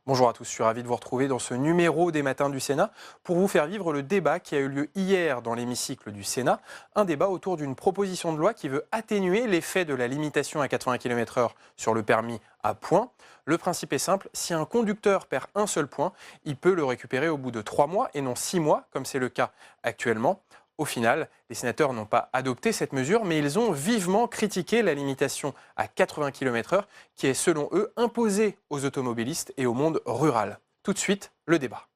Bonjour à tous, je suis ravi de vous retrouver dans ce numéro des Matins du Sénat pour vous faire vivre le débat qui a eu lieu hier dans l'hémicycle du Sénat. Un débat autour d'une proposition de loi qui veut atténuer l'effet de la limitation à 80 km/h sur le permis à points. Le principe est simple, si un conducteur perd un seul point, il peut le récupérer au bout de 3 mois et non 6 mois comme c'est le cas actuellement. Au final, les sénateurs n'ont pas adopté cette mesure, mais ils ont vivement critiqué la limitation à 80 km/h qui est, selon eux, imposée aux automobilistes et au monde rural. Tout de suite, le débat.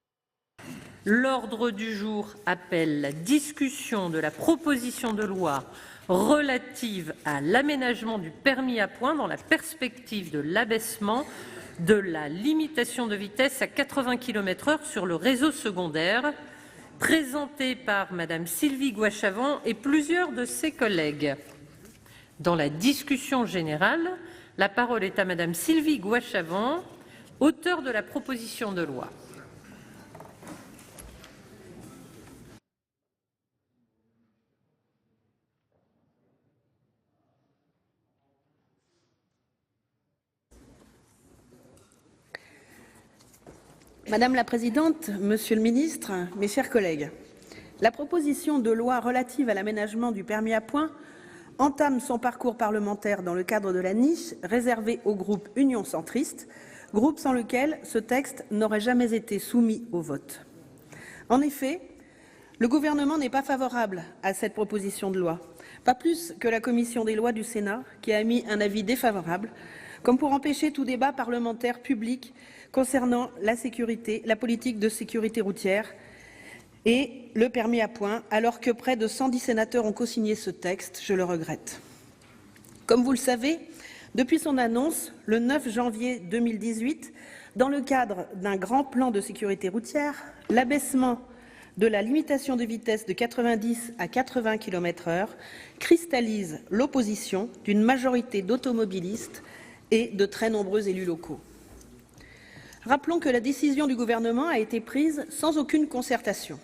L'ordre du jour appelle la discussion de la proposition de loi relative à l'aménagement du permis à points dans la perspective de l'abaissement de la limitation de vitesse à 80 km/h sur le réseau secondaire, présentée par Madame Sylvie Goy-Chavent et plusieurs de ses collègues. Dans la discussion générale, la parole est à Madame Sylvie Goy-Chavent, auteure de la proposition de loi. Madame la Présidente, Monsieur le Ministre, mes chers collègues, la proposition de loi relative à l'aménagement du permis à points entame son parcours parlementaire dans le cadre de la niche réservée au groupe Union centriste, groupe sans lequel ce texte n'aurait jamais été soumis au vote. En effet, le gouvernement n'est pas favorable à cette proposition de loi, pas plus que la commission des lois du Sénat qui a émis un avis défavorable, comme pour empêcher tout débat parlementaire public concernant la politique de sécurité routière et le permis à points, alors que près de 110 sénateurs ont cosigné ce texte, je le regrette. Comme vous le savez, depuis son annonce, le 9 janvier 2018, dans le cadre d'un grand plan de sécurité routière, l'abaissement de la limitation de vitesse de 90 à 80 km/h cristallise l'opposition d'une majorité d'automobilistes et de très nombreux élus locaux. Rappelons que la décision du gouvernement a été prise sans aucune concertation,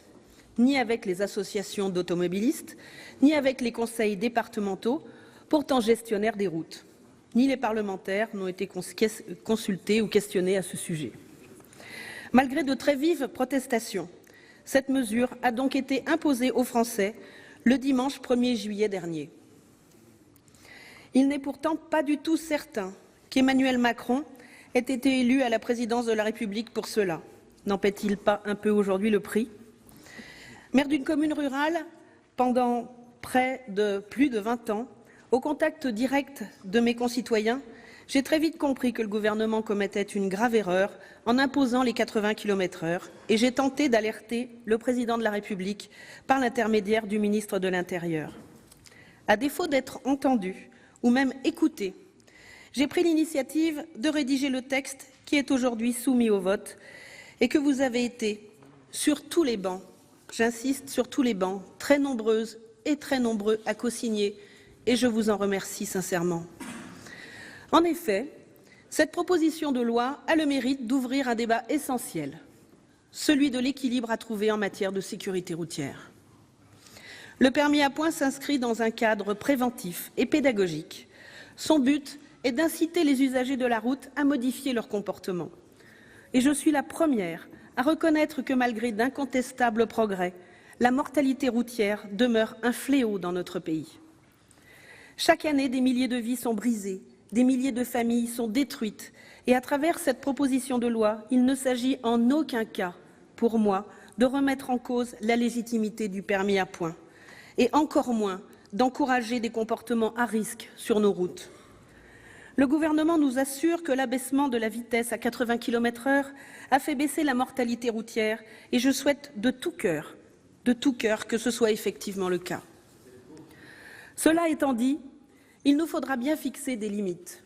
ni avec les associations d'automobilistes, ni avec les conseils départementaux, pourtant gestionnaires des routes. Ni les parlementaires n'ont été consultés ou questionnés à ce sujet. Malgré de très vives protestations, cette mesure a donc été imposée aux Français le dimanche 1er juillet dernier. Il n'est pourtant pas du tout certain qu'Emmanuel Macron ait été élu à la présidence de la République pour cela. N'en paie-t-il pas un peu aujourd'hui le prix? Maire d'une commune rurale pendant plus de 20 ans, au contact direct de mes concitoyens, j'ai très vite compris que le gouvernement commettait une grave erreur en imposant les 80 km/h et j'ai tenté d'alerter le président de la République par l'intermédiaire du ministre de l'Intérieur. À défaut d'être entendu ou même écouté, j'ai pris l'initiative de rédiger le texte qui est aujourd'hui soumis au vote et que vous avez été, sur tous les bancs, j'insiste sur tous les bancs, très nombreuses et très nombreux à co-signer, et je vous en remercie sincèrement. En effet, cette proposition de loi a le mérite d'ouvrir un débat essentiel, celui de l'équilibre à trouver en matière de sécurité routière. Le permis à points s'inscrit dans un cadre préventif et pédagogique. Son but est d'inciter les usagers de la route à modifier leur comportement. Et je suis la première à reconnaître que malgré d'incontestables progrès, la mortalité routière demeure un fléau dans notre pays. Chaque année, des milliers de vies sont brisées, des milliers de familles sont détruites, et à travers cette proposition de loi, il ne s'agit en aucun cas, pour moi, de remettre en cause la légitimité du permis à points, et encore moins d'encourager des comportements à risque sur nos routes. Le gouvernement nous assure que l'abaissement de la vitesse à 80 km/h a fait baisser la mortalité routière et je souhaite de tout cœur que ce soit effectivement le cas. Cela étant dit, il nous faudra bien fixer des limites.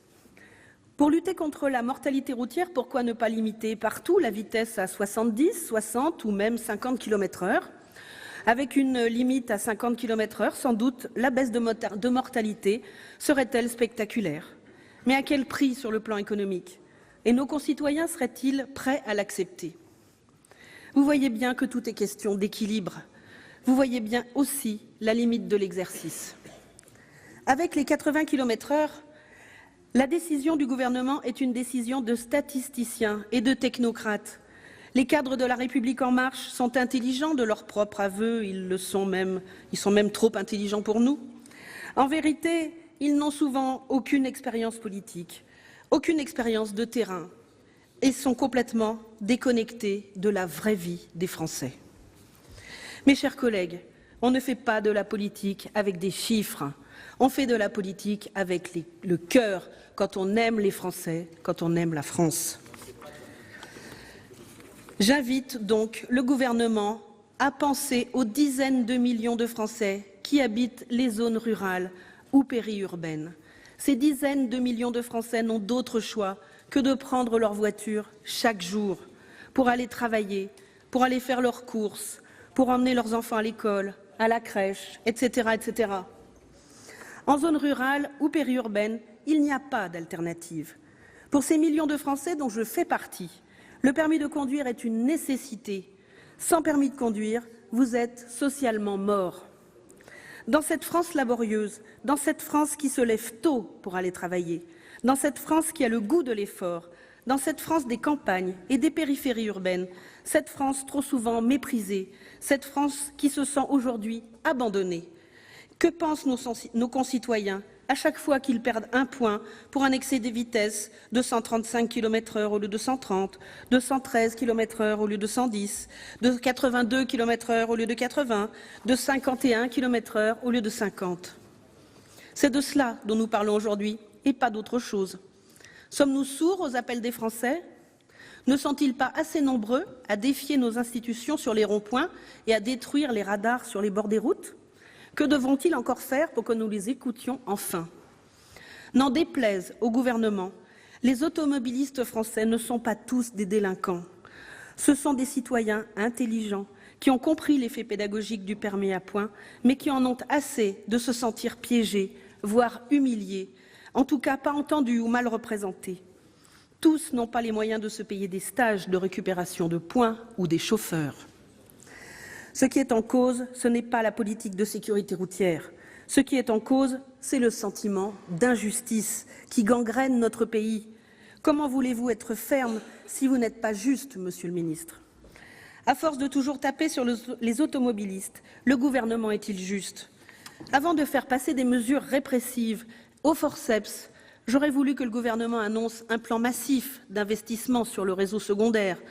Pour lutter contre la mortalité routière, pourquoi ne pas limiter partout la vitesse à 70, 60 ou même 50 km/h? Avec une limite à 50 km/h, sans doute la baisse de mortalité serait-elle spectaculaire. Mais à quel prix sur le plan économique? Et nos concitoyens seraient-ils prêts à l'accepter? Vous voyez bien que tout est question d'équilibre. Vous voyez bien aussi la limite de l'exercice. Avec les 80 km/h, La décision du gouvernement est une décision de statisticiens et de technocrates. Les cadres de La République En Marche sont intelligents de leur propre aveu, ils sont même trop intelligents pour nous. En vérité, ils n'ont souvent aucune expérience politique, aucune expérience de terrain et sont complètement déconnectés de la vraie vie des Français. Mes chers collègues, on ne fait pas de la politique avec des chiffres, on fait de la politique avec le cœur, quand on aime les Français, quand on aime la France. J'invite donc le gouvernement à penser aux dizaines de millions de Français qui habitent les zones rurales ou périurbaines. Ces dizaines de millions de Français n'ont d'autre choix que de prendre leur voiture chaque jour pour aller travailler, pour aller faire leurs courses, pour emmener leurs enfants à l'école, à la crèche, etc., etc. En zone rurale ou périurbaine, il n'y a pas d'alternative. Pour ces millions de Français dont je fais partie, le permis de conduire est une nécessité. Sans permis de conduire, vous êtes socialement mort. Dans cette France laborieuse, dans cette France qui se lève tôt pour aller travailler, dans cette France qui a le goût de l'effort, dans cette France des campagnes et des périphéries urbaines, cette France trop souvent méprisée, cette France qui se sent aujourd'hui abandonnée. Que pensent nos concitoyens à chaque fois qu'ils perdent un point pour un excès de vitesse de 135 km/h au lieu de 130, de 113 km/h au lieu de 110, de 82 km/h au lieu de 80, de 51 km/h au lieu de 50. C'est de cela dont nous parlons aujourd'hui et pas d'autre chose. Sommes-nous sourds aux appels des Français? Ne sont-ils pas assez nombreux à défier nos institutions sur les ronds-points et à détruire les radars sur les bords des routes? Que devront-ils encore faire pour que nous les écoutions enfin? N'en déplaise au gouvernement, les automobilistes français ne sont pas tous des délinquants. Ce sont des citoyens intelligents qui ont compris l'effet pédagogique du permis à points, mais qui en ont assez de se sentir piégés, voire humiliés, en tout cas pas entendus ou mal représentés. Tous n'ont pas les moyens de se payer des stages de récupération de points ou des chauffeurs. Ce qui est en cause, ce n'est pas la politique de sécurité routière. Ce qui est en cause, c'est le sentiment d'injustice qui gangrène notre pays. Comment voulez-vous être ferme si vous n'êtes pas juste, Monsieur le Ministre? À force de toujours taper sur les automobilistes, le gouvernement est-il juste? Avant de faire passer des mesures répressives au forceps, j'aurais voulu que le gouvernement annonce un plan massif d'investissement sur le réseau secondaire.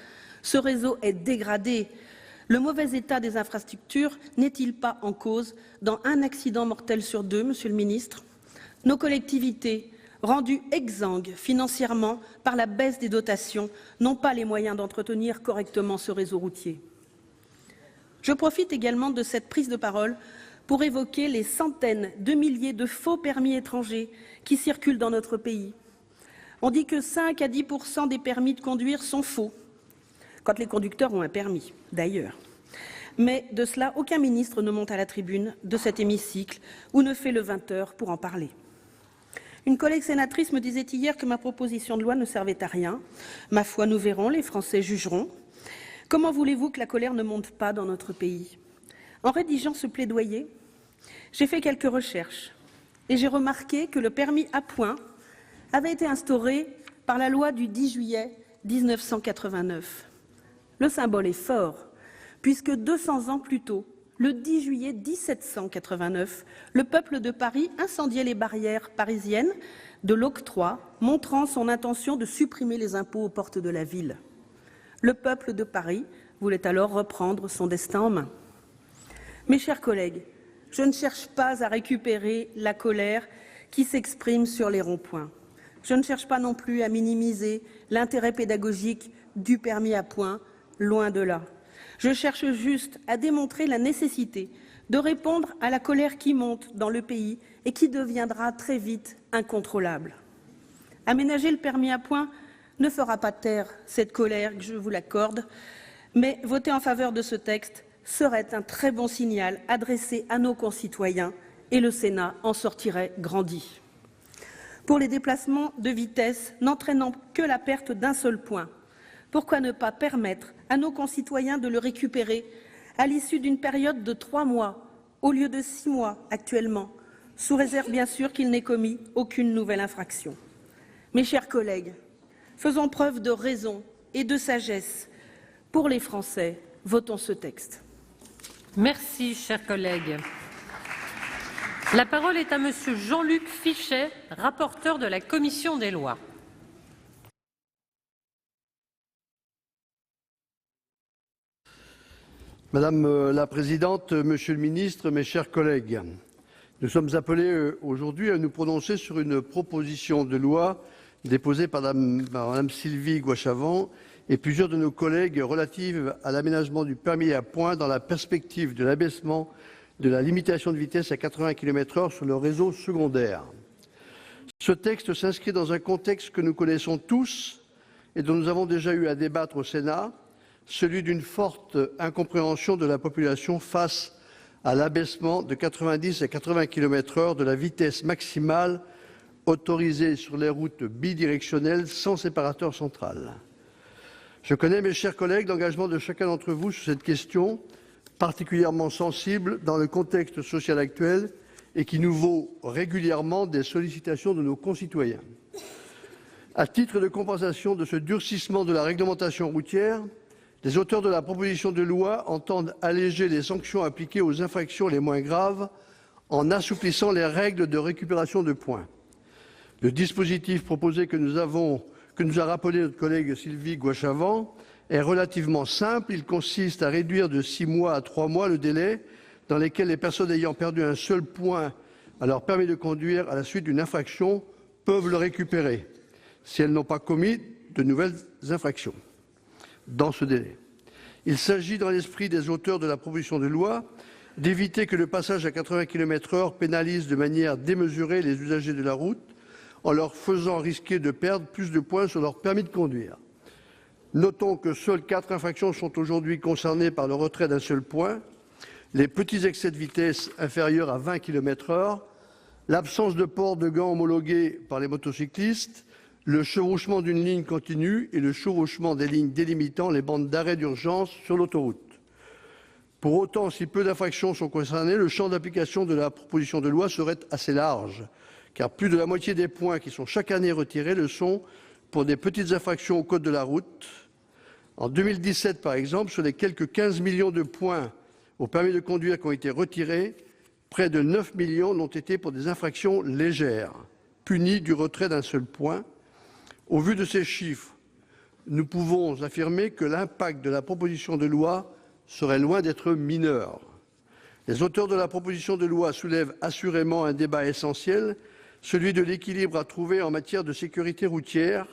Ce réseau est dégradé. Le mauvais état des infrastructures n'est-il pas en cause dans un accident mortel sur 2, Monsieur le Ministre? Nos collectivités, rendues exsangues financièrement par la baisse des dotations, n'ont pas les moyens d'entretenir correctement ce réseau routier. Je profite également de cette prise de parole pour évoquer les centaines de milliers de faux permis étrangers qui circulent dans notre pays. On dit que 5 à 10% des permis de conduire sont faux, quand les conducteurs ont un permis, d'ailleurs. Mais de cela, aucun ministre ne monte à la tribune de cet hémicycle ou ne fait le 20h pour en parler. Une collègue sénatrice me disait hier que ma proposition de loi ne servait à rien. Ma foi, nous verrons, les Français jugeront. Comment voulez-vous que la colère ne monte pas dans notre pays? En rédigeant ce plaidoyer, j'ai fait quelques recherches et j'ai remarqué que le permis à points avait été instauré par la loi du 10 juillet 1989. Le symbole est fort, puisque 200 ans plus tôt, le 10 juillet 1789, le peuple de Paris incendiait les barrières parisiennes de l'octroi, montrant son intention de supprimer les impôts aux portes de la ville. Le peuple de Paris voulait alors reprendre son destin en main. Mes chers collègues, je ne cherche pas à récupérer la colère qui s'exprime sur les ronds-points. Je ne cherche pas non plus à minimiser l'intérêt pédagogique du permis à points, loin de là. Je cherche juste à démontrer la nécessité de répondre à la colère qui monte dans le pays et qui deviendra très vite incontrôlable. Aménager le permis à points ne fera pas taire cette colère, je vous l'accorde, mais voter en faveur de ce texte serait un très bon signal adressé à nos concitoyens et le Sénat en sortirait grandi. Pour les déplacements de vitesse n'entraînant que la perte d'un seul point, pourquoi ne pas permettre à nos concitoyens de le récupérer à l'issue d'une période de 3 mois au lieu de 6 mois actuellement, sous réserve bien sûr qu'il n'ait commis aucune nouvelle infraction? Mes chers collègues, faisons preuve de raison et de sagesse. Pour les Français, votons ce texte. Merci, chers collègues. La parole est à Monsieur Jean-Luc Fichet, rapporteur de la Commission des lois. Madame la Présidente, Monsieur le Ministre, mes chers collègues, nous sommes appelés aujourd'hui à nous prononcer sur une proposition de loi déposée par Madame Sylvie Goy-Chavent et plusieurs de nos collègues relative à l'aménagement du permis à points dans la perspective de l'abaissement de la limitation de vitesse à 80 km/h sur le réseau secondaire. Ce texte s'inscrit dans un contexte que nous connaissons tous et dont nous avons déjà eu à débattre au Sénat, celui d'une forte incompréhension de la population face à l'abaissement de 90 à 80 km/h de la vitesse maximale autorisée sur les routes bidirectionnelles sans séparateur central. Je connais, mes chers collègues, l'engagement de chacun d'entre vous sur cette question, particulièrement sensible dans le contexte social actuel et qui nous vaut régulièrement des sollicitations de nos concitoyens. À titre de compensation de ce durcissement de la réglementation routière, les auteurs de la proposition de loi entendent alléger les sanctions appliquées aux infractions les moins graves en assouplissant les règles de récupération de points. Le dispositif proposé que nous a rappelé notre collègue Sylvie Goy-Chavent est relativement simple. Il consiste à réduire de 6 mois à 3 mois le délai dans lequel les personnes ayant perdu un seul point à leur permis de conduire à la suite d'une infraction peuvent le récupérer si elles n'ont pas commis de nouvelles infractions dans ce délai. Il s'agit, dans l'esprit des auteurs de la proposition de loi, d'éviter que le passage à 80 km/h pénalise de manière démesurée les usagers de la route en leur faisant risquer de perdre plus de points sur leur permis de conduire. Notons que seules 4 infractions sont aujourd'hui concernées par le retrait d'un seul point: les petits excès de vitesse inférieurs à 20 km/h, l'absence de port de gants homologués par les motocyclistes, le chevauchement d'une ligne continue et le chevauchement des lignes délimitant les bandes d'arrêt d'urgence sur l'autoroute. Pour autant, si peu d'infractions sont concernées, le champ d'application de la proposition de loi serait assez large, car plus de la moitié des points qui sont chaque année retirés le sont pour des petites infractions au code de la route. En 2017, par exemple, sur les quelques 15 millions de points au permis de conduire qui ont été retirés, près de 9 millions l'ont été pour des infractions légères, punies du retrait d'un seul point. Au vu de ces chiffres, nous pouvons affirmer que l'impact de la proposition de loi serait loin d'être mineur. Les auteurs de la proposition de loi soulèvent assurément un débat essentiel, celui de l'équilibre à trouver en matière de sécurité routière,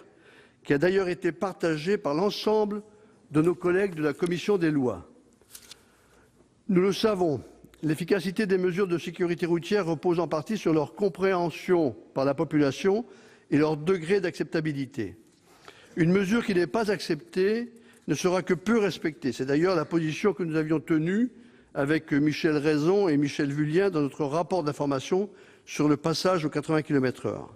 qui a d'ailleurs été partagé par l'ensemble de nos collègues de la commission des lois. Nous le savons, l'efficacité des mesures de sécurité routière repose en partie sur leur compréhension par la population et leur degré d'acceptabilité. Une mesure qui n'est pas acceptée ne sera que peu respectée. C'est d'ailleurs la position que nous avions tenue avec Michel Raison et Michel Vullien dans notre rapport d'information sur le passage aux 80 km/h.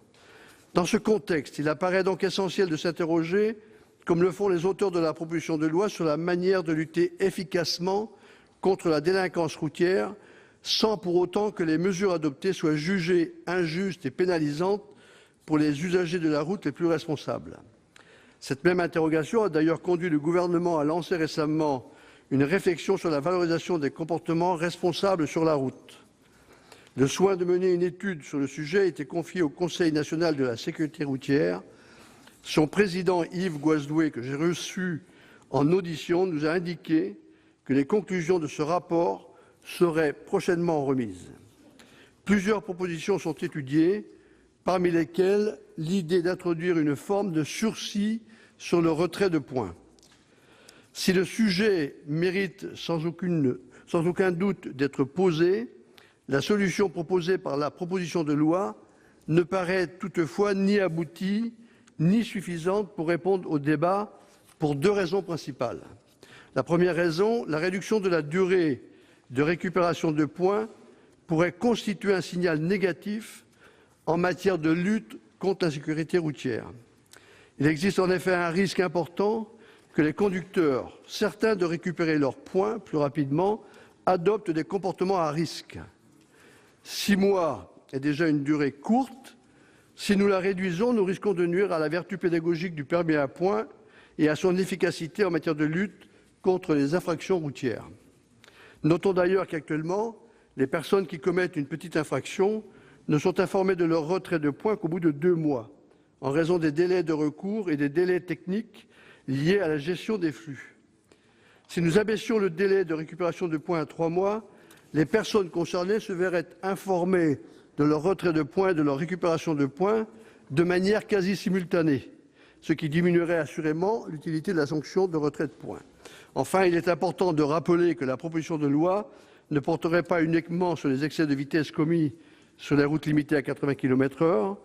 Dans ce contexte, il apparaît donc essentiel de s'interroger, comme le font les auteurs de la proposition de loi, sur la manière de lutter efficacement contre la délinquance routière, sans pour autant que les mesures adoptées soient jugées injustes et pénalisantes pour les usagers de la route les plus responsables. Cette même interrogation a d'ailleurs conduit le gouvernement à lancer récemment une réflexion sur la valorisation des comportements responsables sur la route. Le soin de mener une étude sur le sujet a été confié au Conseil national de la sécurité routière. Son président Yves Goasdoué, que j'ai reçu en audition, nous a indiqué que les conclusions de ce rapport seraient prochainement remises. Plusieurs propositions sont étudiées, parmi lesquelles l'idée d'introduire une forme de sursis sur le retrait de points. Si le sujet mérite sans aucun doute d'être posé, la solution proposée par la proposition de loi ne paraît toutefois ni aboutie ni suffisante pour répondre au débat pour 2 raisons principales. La première raison, la réduction de la durée de récupération de points pourrait constituer un signal négatif en matière de lutte contre l'insécurité routière. Il existe en effet un risque important que les conducteurs, certains de récupérer leurs points plus rapidement, adoptent des comportements à risque. 6 mois est déjà une durée courte Si nous la réduisons, nous risquons de nuire à la vertu pédagogique du permis à points et à son efficacité en matière de lutte contre les infractions routières. Notons d'ailleurs qu'actuellement, les personnes qui commettent une petite infraction ne sont informées de leur retrait de points qu'au bout de 2 mois, en raison des délais de recours et des délais techniques liés à la gestion des flux. Si nous abaissions le délai de récupération de points à 3 mois, les personnes concernées se verraient informées de leur retrait de points et de leur récupération de points de manière quasi simultanée, ce qui diminuerait assurément l'utilité de la sanction de retrait de points. Enfin, il est important de rappeler que la proposition de loi ne porterait pas uniquement sur les excès de vitesse commis sur les routes limitées à 80 km/h,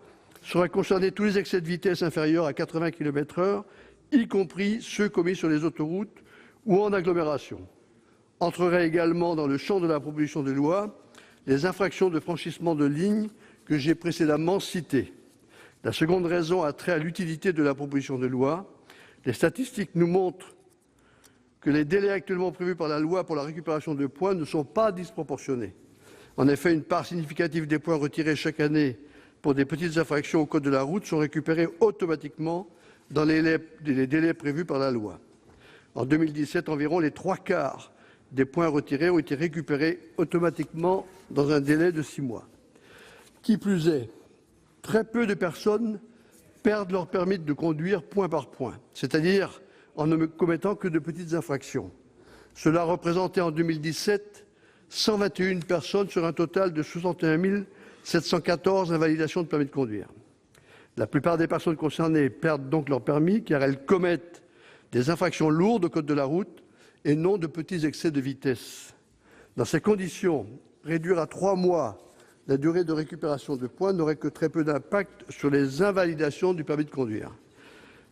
seraient concernés tous les excès de vitesse inférieurs à 80 km/h, y compris ceux commis sur les autoroutes ou en agglomération. Entreraient également dans le champ de la proposition de loi les infractions de franchissement de ligne que j'ai précédemment citées. La seconde raison a trait à l'utilité de la proposition de loi. Les statistiques nous montrent que les délais actuellement prévus par la loi pour la récupération de points ne sont pas disproportionnés. En effet, une part significative des points retirés chaque année pour des petites infractions au code de la route sont récupérés automatiquement dans les délais prévus par la loi. En 2017, environ les 3/4 des points retirés ont été récupérés automatiquement dans un délai de 6 mois. Qui plus est, très peu de personnes perdent leur permis de conduire point par point, c'est-à-dire en ne commettant que de petites infractions. Cela représentait en 2017 121 personnes sur un total de 61 714 invalidations de permis de conduire. La plupart des personnes concernées perdent donc leur permis car elles commettent des infractions lourdes au code de la route et non de petits excès de vitesse. Dans ces conditions, réduire à 3 mois la durée de récupération de points n'aurait que très peu d'impact sur les invalidations du permis de conduire.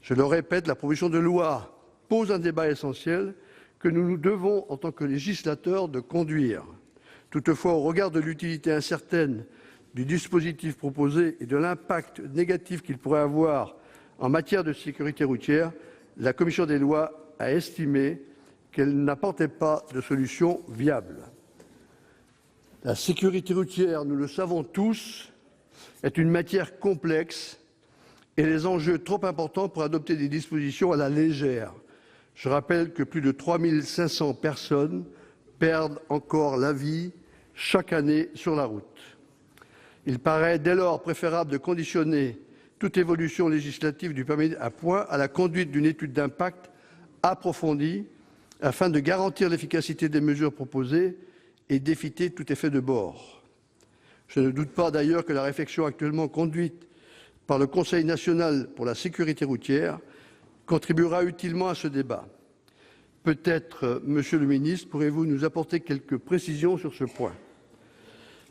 Je le répète, la proposition de loi pose un débat essentiel que nous nous devons, en tant que législateurs, de conduire. Toutefois, au regard de l'utilité incertaine du dispositif proposé et de l'impact négatif qu'il pourrait avoir en matière de sécurité routière, la commission des lois a estimé qu'elle n'apportait pas de solution viable. La sécurité routière, nous le savons tous, est une matière complexe et les enjeux trop importants pour adopter des dispositions à la légère. Je rappelle que plus de 3 500 personnes perdent encore la vie chaque année sur la route. Il paraît dès lors préférable de conditionner toute évolution législative du permis à points à la conduite d'une étude d'impact approfondie afin de garantir l'efficacité des mesures proposées et d'éviter tout effet de bord. Je ne doute pas d'ailleurs que la réflexion actuellement conduite par le Conseil national pour la sécurité routière contribuera utilement à ce débat. Peut-être, Monsieur le ministre, pourrez-vous nous apporter quelques précisions sur ce point.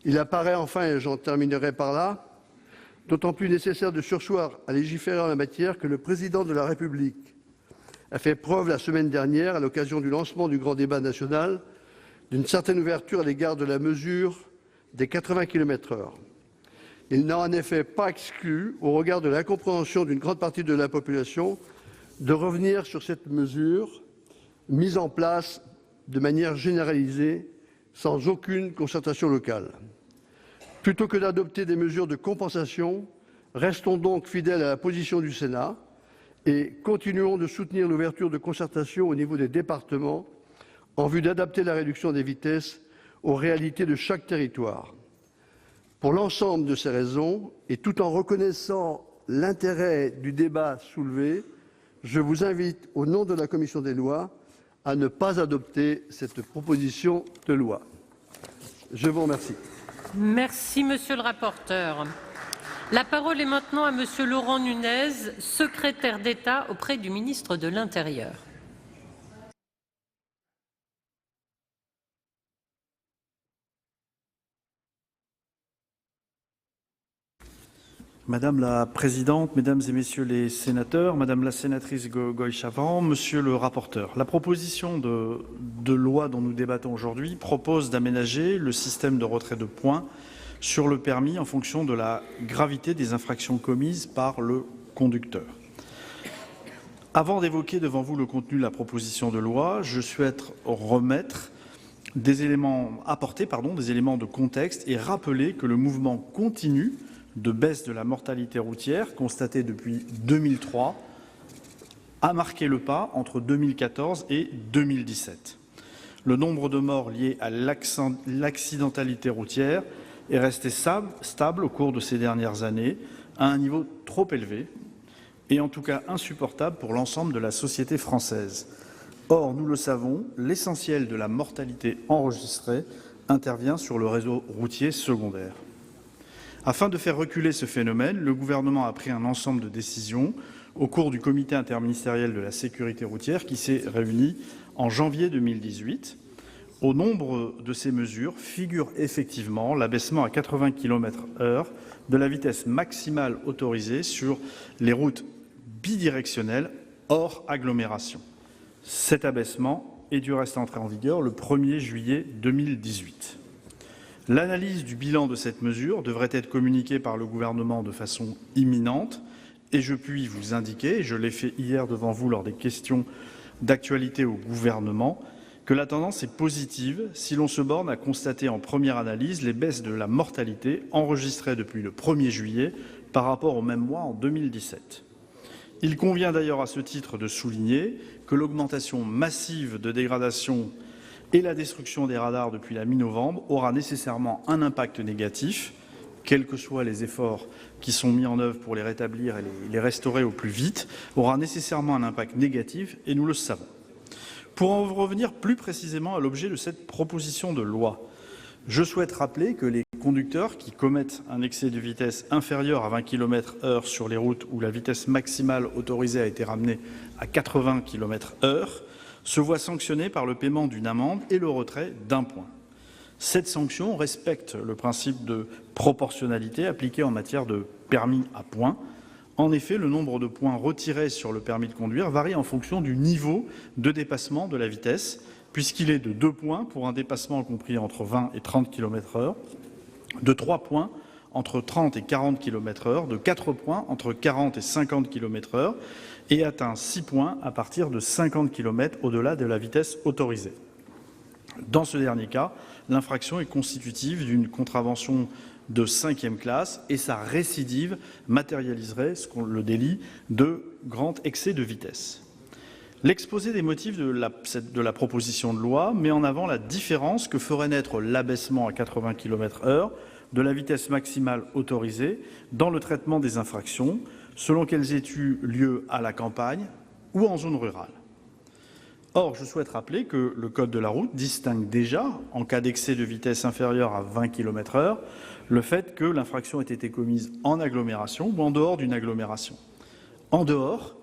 Il apparaît enfin, et j'en terminerai par là, d'autant plus nécessaire de surseoir à légiférer en la matière que le président de la République a fait preuve la semaine dernière, à l'occasion du lancement du grand débat national, d'une certaine ouverture à l'égard de la mesure des 80 km/h. Il n'a en effet pas exclu, au regard de l'incompréhension d'une grande partie de la population, de revenir sur cette mesure mise en place de manière généralisée, sans aucune concertation locale. Plutôt que d'adopter des mesures de compensation, restons donc fidèles à la position du Sénat et continuons de soutenir l'ouverture de concertation au niveau des départements en vue d'adapter la réduction des vitesses aux réalités de chaque territoire. Pour l'ensemble de ces raisons, et tout en reconnaissant l'intérêt du débat soulevé, je vous invite, au nom de la commission des lois, à ne pas adopter cette proposition de loi. Je vous remercie. Merci, monsieur le rapporteur. La parole est maintenant à monsieur Laurent Nunez, secrétaire d'État auprès du ministre de l'Intérieur. Madame la Présidente, Mesdames et Messieurs les sénateurs, Madame la sénatrice Goy-Chavent, Monsieur le rapporteur, la proposition de loi dont nous débattons aujourd'hui propose d'aménager le système de retrait de points sur le permis en fonction de la gravité des infractions commises par le conducteur. Avant d'évoquer devant vous le contenu de la proposition de loi, je souhaite apporter des éléments de contexte et rappeler que le mouvement continu de baisse de la mortalité routière constatée depuis 2003 a marqué le pas entre 2014 et 2017. Le nombre de morts liés à l'accidentalité routière est resté stable au cours de ces dernières années, à un niveau trop élevé et en tout cas insupportable pour l'ensemble de la société française. Or, nous le savons, l'essentiel de la mortalité enregistrée intervient sur le réseau routier secondaire. Afin de faire reculer ce phénomène, le gouvernement a pris un ensemble de décisions au cours du comité interministériel de la sécurité routière qui s'est réuni en janvier 2018. Au nombre de ces mesures figure effectivement l'abaissement à 80 km/h de la vitesse maximale autorisée sur les routes bidirectionnelles hors agglomération. Cet abaissement est du reste entré en vigueur le 1er juillet 2018. L'analyse du bilan de cette mesure devrait être communiquée par le gouvernement de façon imminente et je puis vous indiquer, et je l'ai fait hier devant vous lors des questions d'actualité au gouvernement, que la tendance est positive si l'on se borne à constater en première analyse les baisses de la mortalité enregistrées depuis le 1er juillet par rapport au même mois en 2017. Il convient d'ailleurs à ce titre de souligner que l'augmentation massive de dégradation et la destruction des radars depuis la mi-novembre aura nécessairement un impact négatif, quels que soient les efforts qui sont mis en œuvre pour les rétablir et les restaurer au plus vite, aura nécessairement un impact négatif et nous le savons. Pour en revenir plus précisément à l'objet de cette proposition de loi, je souhaite rappeler que les conducteurs qui commettent un excès de vitesse inférieur à 20 km/h sur les routes où la vitesse maximale autorisée a été ramenée à 80 km/h se voient sanctionnés par le paiement d'une amende et le retrait d'un point. Cette sanction respecte le principe de proportionnalité appliqué en matière de permis à points. En effet, le nombre de points retirés sur le permis de conduire varie en fonction du niveau de dépassement de la vitesse, puisqu'il est de 2 points pour un dépassement compris entre 20 et 30 km/h, de 3 points entre 30 et 40 km/h, de 4 points entre 40 et 50 km/h et atteint 6 points à partir de 50 km au-delà de la vitesse autorisée. Dans ce dernier cas, l'infraction est constitutive d'une contravention de 5e classe et sa récidive matérialiserait le délit de grand excès de vitesse. L'exposé des motifs de la proposition de loi met en avant la différence que ferait naître l'abaissement à 80 km/h de la vitesse maximale autorisée dans le traitement des infractions, selon qu'elles aient eu lieu à la campagne ou en zone rurale. Or, je souhaite rappeler que le Code de la route distingue déjà, en cas d'excès de vitesse inférieur à 20 km/h, le fait que l'infraction ait été commise en agglomération ou en dehors d'une agglomération. En dehors,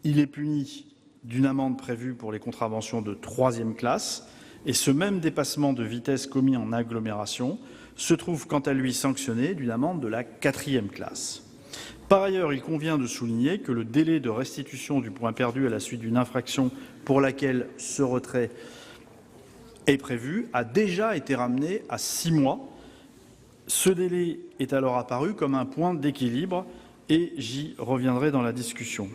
il est puni d'une amende prévue pour les contraventions de 3e classe et ce même dépassement de vitesse commis en agglomération se trouve quant à lui sanctionné d'une amende de la 4e classe. Par ailleurs, il convient de souligner que le délai de restitution du point perdu à la suite d'une infraction pour laquelle ce retrait est prévu a déjà été ramené à 6 mois. Ce délai est alors apparu comme un point d'équilibre et j'y reviendrai dans la discussion.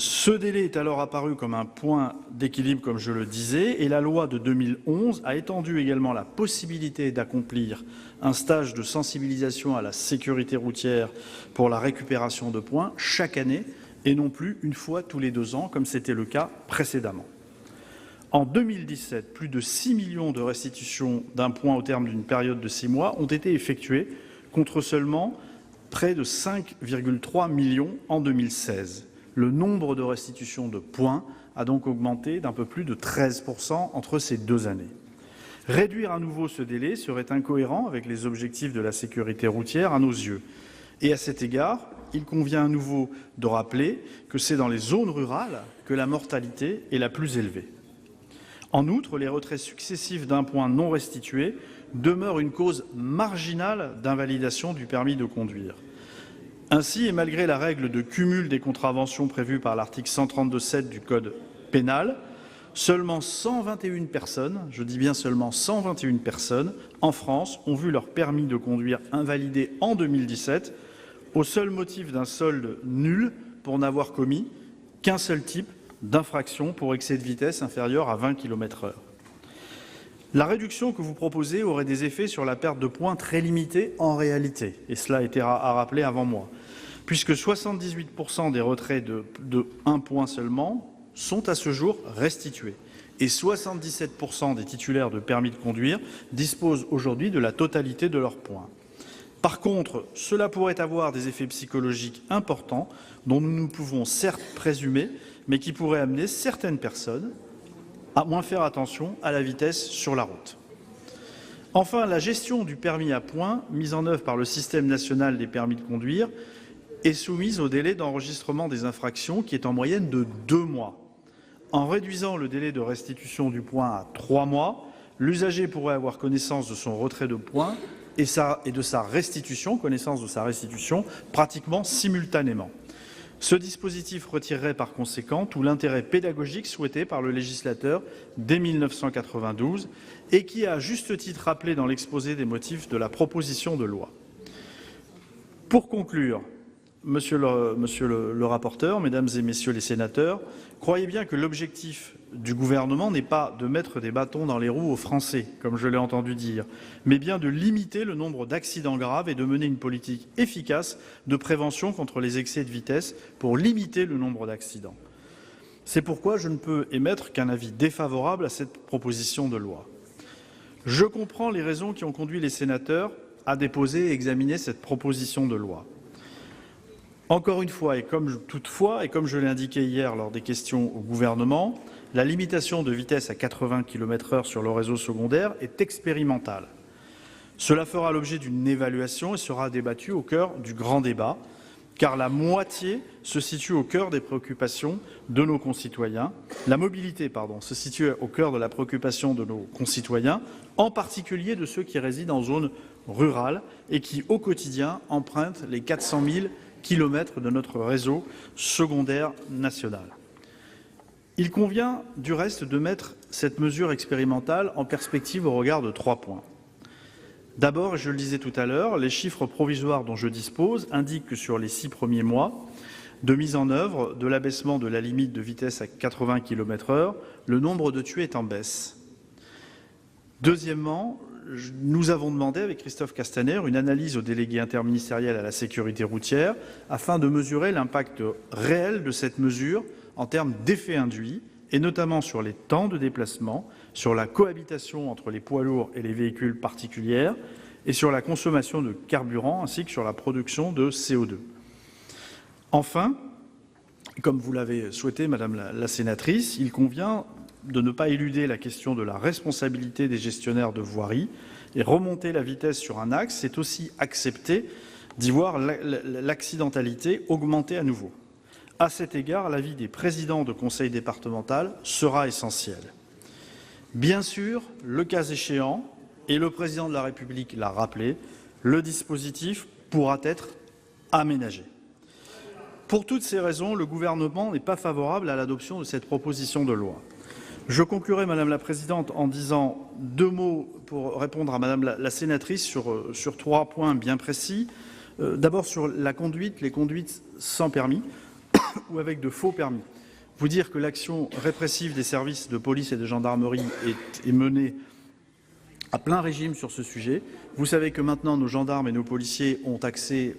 Ce délai est alors apparu comme un point d'équilibre, comme je le disais, et la loi de 2011 a étendu également la possibilité d'accomplir un stage de sensibilisation à la sécurité routière pour la récupération de points chaque année et non plus une fois tous les 2 ans, comme c'était le cas précédemment. En 2017, plus de 6 millions de restitutions d'un point au terme d'une période de 6 mois ont été effectuées, contre seulement près de 5,3 millions en 2016. Le nombre de restitutions de points a donc augmenté d'un peu plus de 13% entre ces 2 années. Réduire à nouveau ce délai serait incohérent avec les objectifs de la sécurité routière à nos yeux. Et à cet égard, il convient à nouveau de rappeler que c'est dans les zones rurales que la mortalité est la plus élevée. En outre, les retraits successifs d'un point non restitué demeurent une cause marginale d'invalidation du permis de conduire. Ainsi, et malgré la règle de cumul des contraventions prévue par l'article 132.7 du Code pénal, seulement 121 personnes, je dis bien seulement 121 personnes, en France ont vu leur permis de conduire invalidé en 2017 au seul motif d'un solde nul pour n'avoir commis qu'un seul type d'infraction pour excès de vitesse inférieur à 20 km/h. La réduction que vous proposez aurait des effets sur la perte de points très limités en réalité, et cela a été rappelé avant moi, puisque 78% des retraits de 1 point seulement sont à ce jour restitués, et 77% des titulaires de permis de conduire disposent aujourd'hui de la totalité de leurs points. Par contre, cela pourrait avoir des effets psychologiques importants dont nous ne pouvons certes présumer, mais qui pourraient amener certaines personnes à moins faire attention à la vitesse sur la route. Enfin, la gestion du permis à points, mise en œuvre par le système national des permis de conduire, est soumise au délai d'enregistrement des infractions qui est en moyenne de 2 mois. En réduisant le délai de restitution du point à 3 mois, l'usager pourrait avoir connaissance de son retrait de points et de sa restitution, pratiquement simultanément. Ce dispositif retirerait par conséquent tout l'intérêt pédagogique souhaité par le législateur dès 1992 et qui a à juste titre rappelé dans l'exposé des motifs de la proposition de loi. Pour conclure, Monsieur le rapporteur, Mesdames et Messieurs les sénateurs, croyez bien que l'objectif du gouvernement n'est pas de mettre des bâtons dans les roues aux Français, comme je l'ai entendu dire, mais bien de limiter le nombre d'accidents graves et de mener une politique efficace de prévention contre les excès de vitesse pour limiter le nombre d'accidents. C'est pourquoi je ne peux émettre qu'un avis défavorable à cette proposition de loi. Je comprends les raisons qui ont conduit les sénateurs à déposer et examiner cette proposition de loi. Encore une fois, et comme je l'ai indiqué hier lors des questions au gouvernement, la limitation de vitesse à 80 km/h sur le réseau secondaire est expérimentale. Cela fera l'objet d'une évaluation et sera débattu au cœur du grand débat, car la moitié se situe au cœur des préoccupations de nos concitoyens. La mobilité, se situe au cœur de la préoccupation de nos concitoyens, en particulier de ceux qui résident en zone rurale et qui, au quotidien, empruntent les 400 000 kilomètres de notre réseau secondaire national. Il convient du reste de mettre cette mesure expérimentale en perspective au regard de 3 points. D'abord, je le disais tout à l'heure, les chiffres provisoires dont je dispose indiquent que sur les 6 premiers mois de mise en œuvre de l'abaissement de la limite de vitesse à 80 km/h, le nombre de tués est en baisse. Deuxièmement, nous avons demandé avec Christophe Castaner une analyse au délégué interministériel à la sécurité routière afin de mesurer l'impact réel de cette mesure en termes d'effets induits et notamment sur les temps de déplacement, sur la cohabitation entre les poids lourds et les véhicules particuliers et sur la consommation de carburant ainsi que sur la production de CO2. Enfin, comme vous l'avez souhaité, Madame la sénatrice, il convient de ne pas éluder la question de la responsabilité des gestionnaires de voirie et remonter la vitesse sur un axe, c'est aussi accepter d'y voir l'accidentalité augmenter à nouveau. À cet égard, l'avis des présidents de conseil départemental sera essentiel. Bien sûr, le cas échéant, et le président de la République l'a rappelé, le dispositif pourra être aménagé. Pour toutes ces raisons, le gouvernement n'est pas favorable à l'adoption de cette proposition de loi. Je conclurai, Madame la Présidente, en disant 2 mots pour répondre à Madame la sénatrice sur 3 points bien précis. D'abord sur la conduite, les conduites sans permis ou avec de faux permis. Vous dire que l'action répressive des services de police et de gendarmerie est menée à plein régime sur ce sujet. Vous savez que maintenant nos gendarmes et nos policiers ont accès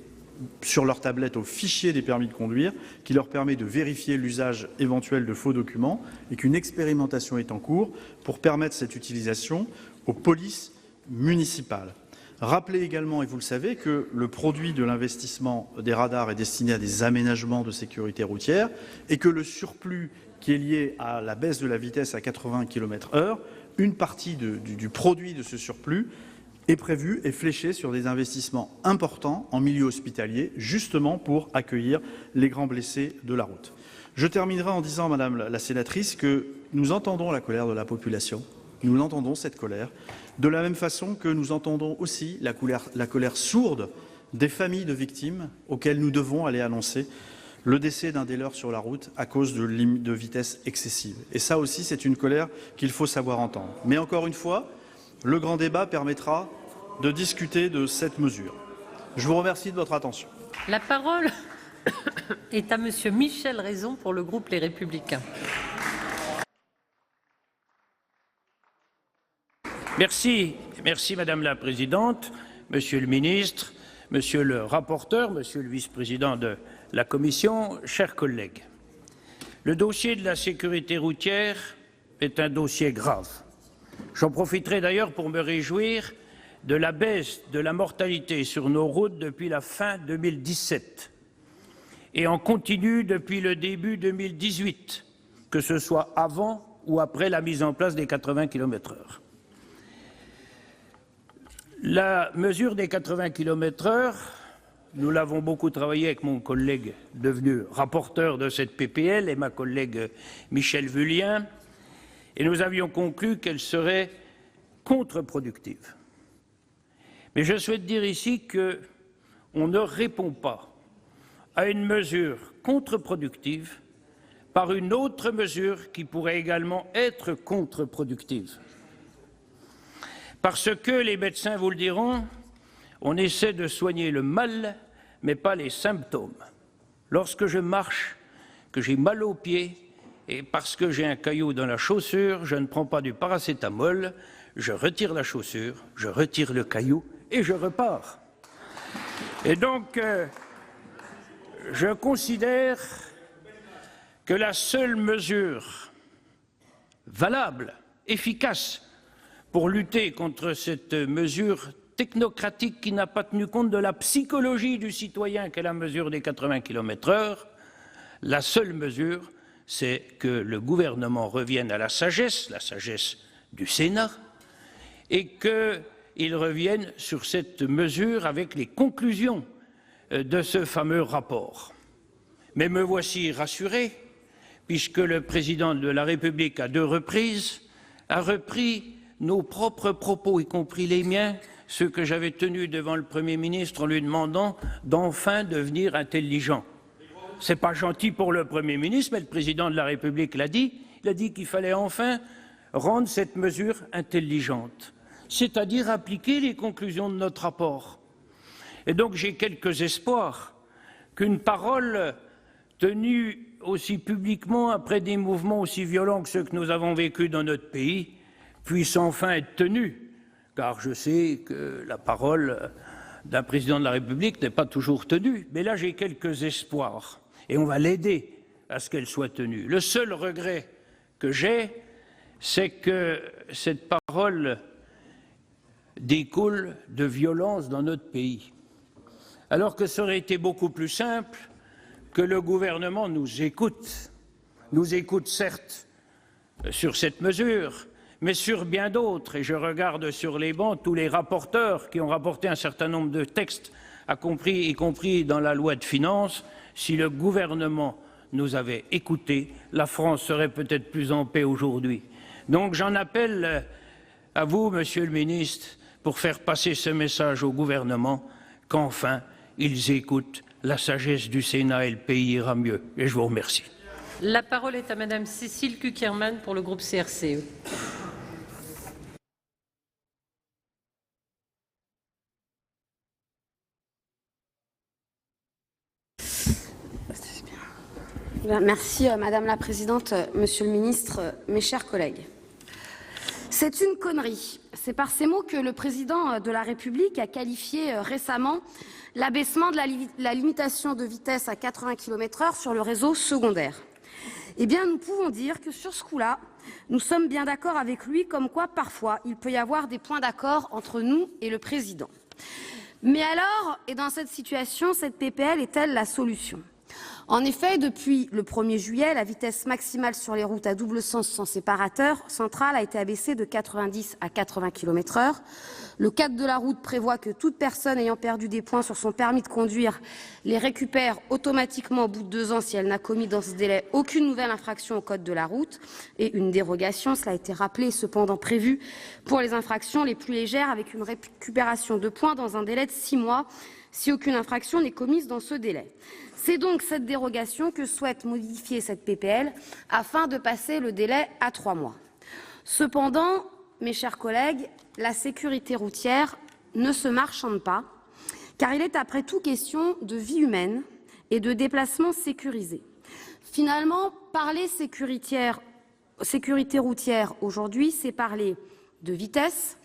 sur leur tablette au fichier des permis de conduire qui leur permet de vérifier l'usage éventuel de faux documents et qu'une expérimentation est en cours pour permettre cette utilisation aux polices municipales. Rappelez également, et vous le savez, que le produit de l'investissement des radars est destiné à des aménagements de sécurité routière et que le surplus qui est lié à la baisse de la vitesse à 80 km/h, une partie du produit de ce surplus est prévu et fléché sur des investissements importants en milieu hospitalier, justement pour accueillir les grands blessés de la route. Je terminerai en disant, Madame la sénatrice, que nous entendons la colère de la population, nous entendons cette colère, de la même façon que nous entendons aussi la colère sourde des familles de victimes auxquelles nous devons aller annoncer le décès d'un des leurs sur la route à cause de vitesse excessive. Et ça aussi, c'est une colère qu'il faut savoir entendre. Mais encore une fois, le grand débat permettra de discuter de cette mesure. Je vous remercie de votre attention. La parole est à Monsieur Michel Raison pour le groupe Les Républicains. Merci Madame la Présidente, Monsieur le Ministre, Monsieur le rapporteur, Monsieur le vice-président de la Commission, chers collègues. Le dossier de la sécurité routière est un dossier grave. J'en profiterai d'ailleurs pour me réjouir de la baisse de la mortalité sur nos routes depuis la fin 2017 et en continu depuis le début 2018, que ce soit avant ou après la mise en place des 80 km/h. La mesure des 80 km/h, nous l'avons beaucoup travaillé avec mon collègue devenu rapporteur de cette PPL et ma collègue Michèle Vullien, et nous avions conclu qu'elle serait contre-productive. Mais je souhaite dire ici qu'on ne répond pas à une mesure contre-productive par une autre mesure qui pourrait également être contre-productive. Parce que, les médecins vous le diront, on essaie de soigner le mal, mais pas les symptômes. Lorsque je marche, que j'ai mal aux pieds, et parce que j'ai un caillou dans la chaussure, je ne prends pas du paracétamol, je retire la chaussure, je retire le caillou et je repars. Et donc, je considère que la seule mesure valable, efficace, pour lutter contre cette mesure technocratique qui n'a pas tenu compte de la psychologie du citoyen qu'est la mesure des 80 km/h, la seule mesure, c'est que le gouvernement revienne à la sagesse du Sénat, et qu'il revienne sur cette mesure avec les conclusions de ce fameux rapport. Mais me voici rassuré, puisque le président de la République, à 2 reprises, a repris nos propres propos, y compris les miens, ceux que j'avais tenus devant le Premier ministre en lui demandant d'enfin devenir intelligent. C'est pas gentil pour le Premier ministre, mais le président de la République l'a dit. Il a dit qu'il fallait enfin rendre cette mesure intelligente, c'est-à-dire appliquer les conclusions de notre rapport. Et donc j'ai quelques espoirs qu'une parole tenue aussi publiquement après des mouvements aussi violents que ceux que nous avons vécus dans notre pays puisse enfin être tenue, car je sais que la parole d'un président de la République n'est pas toujours tenue. Mais là, j'ai quelques espoirs, et on va l'aider à ce qu'elle soit tenue. Le seul regret que j'ai, c'est que cette parole découle de violence dans notre pays, alors que ça aurait été beaucoup plus simple que le gouvernement nous écoute certes sur cette mesure, mais sur bien d'autres, et je regarde sur les bancs tous les rapporteurs qui ont rapporté un certain nombre de textes, y compris dans la loi de finances. Si le gouvernement nous avait écoutés, la France serait peut-être plus en paix aujourd'hui. Donc j'en appelle à vous, Monsieur le Ministre, pour faire passer ce message au gouvernement, qu'enfin ils écoutent la sagesse du Sénat et le pays ira mieux. Et je vous remercie. La parole est à Madame Cécile Cukierman pour le groupe CRCE. Merci Madame la Présidente, Monsieur le Ministre, mes chers collègues. C'est une connerie. C'est par ces mots que le Président de la République a qualifié récemment l'abaissement de la limitation de vitesse à 80 km/h sur le réseau secondaire. Eh bien, nous pouvons dire que sur ce coup-là, nous sommes bien d'accord avec lui, comme quoi parfois il peut y avoir des points d'accord entre nous et le Président. Mais alors, et dans cette situation, cette PPL est-elle la solution ? En effet, depuis le 1er juillet, la vitesse maximale sur les routes à double sens sans séparateur central a été abaissée de 90 à 80 km/h. Le code de la route prévoit que toute personne ayant perdu des points sur son permis de conduire les récupère automatiquement au bout de 2 ans si elle n'a commis dans ce délai aucune nouvelle infraction au code de la route. Et une dérogation, cela a été rappelé, est cependant prévue pour les infractions les plus légères avec une récupération de points dans un délai de 6 mois si aucune infraction n'est commise dans ce délai. C'est donc cette dérogation que souhaite modifier cette PPL afin de passer le délai à 3 mois. Cependant, mes chers collègues, la sécurité routière ne se marchande pas, car il est après tout question de vie humaine et de déplacement sécurisé. Finalement, parler sécurité routière aujourd'hui, c'est parler de vitesse,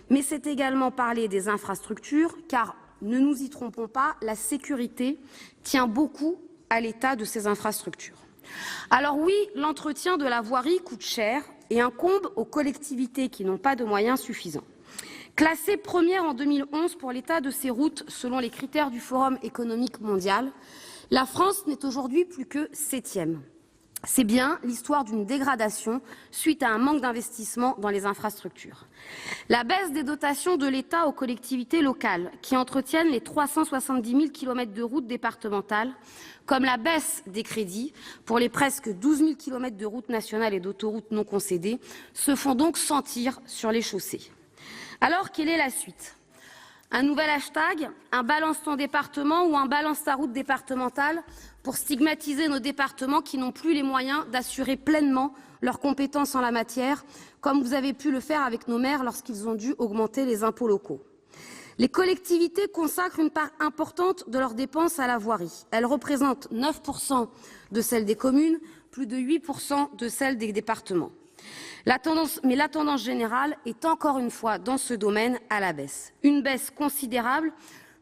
mais c'est également parler des infrastructures, car, ne nous y trompons pas, la sécurité tient beaucoup à l'état de ces infrastructures. Alors oui, l'entretien de la voirie coûte cher et incombe aux collectivités qui n'ont pas de moyens suffisants. Classée première en 2011 pour l'état de ses routes selon les critères du Forum économique mondial, la France n'est aujourd'hui plus que 7e. C'est bien l'histoire d'une dégradation suite à un manque d'investissement dans les infrastructures. La baisse des dotations de l'État aux collectivités locales qui entretiennent les 370 000 km de routes départementales, comme la baisse des crédits pour les presque 12 000 km de routes nationales et d'autoroutes non concédées, se font donc sentir sur les chaussées. Alors, quelle est la suite ? Un nouvel hashtag, un balance ton département ou un balance ta route départementale pour stigmatiser nos départements qui n'ont plus les moyens d'assurer pleinement leurs compétences en la matière, comme vous avez pu le faire avec nos maires lorsqu'ils ont dû augmenter les impôts locaux. Les collectivités consacrent une part importante de leurs dépenses à la voirie. Elles représentent 9% de celles des communes, plus de 8% de celles des départements. La tendance générale est encore une fois dans ce domaine à la baisse. Une baisse considérable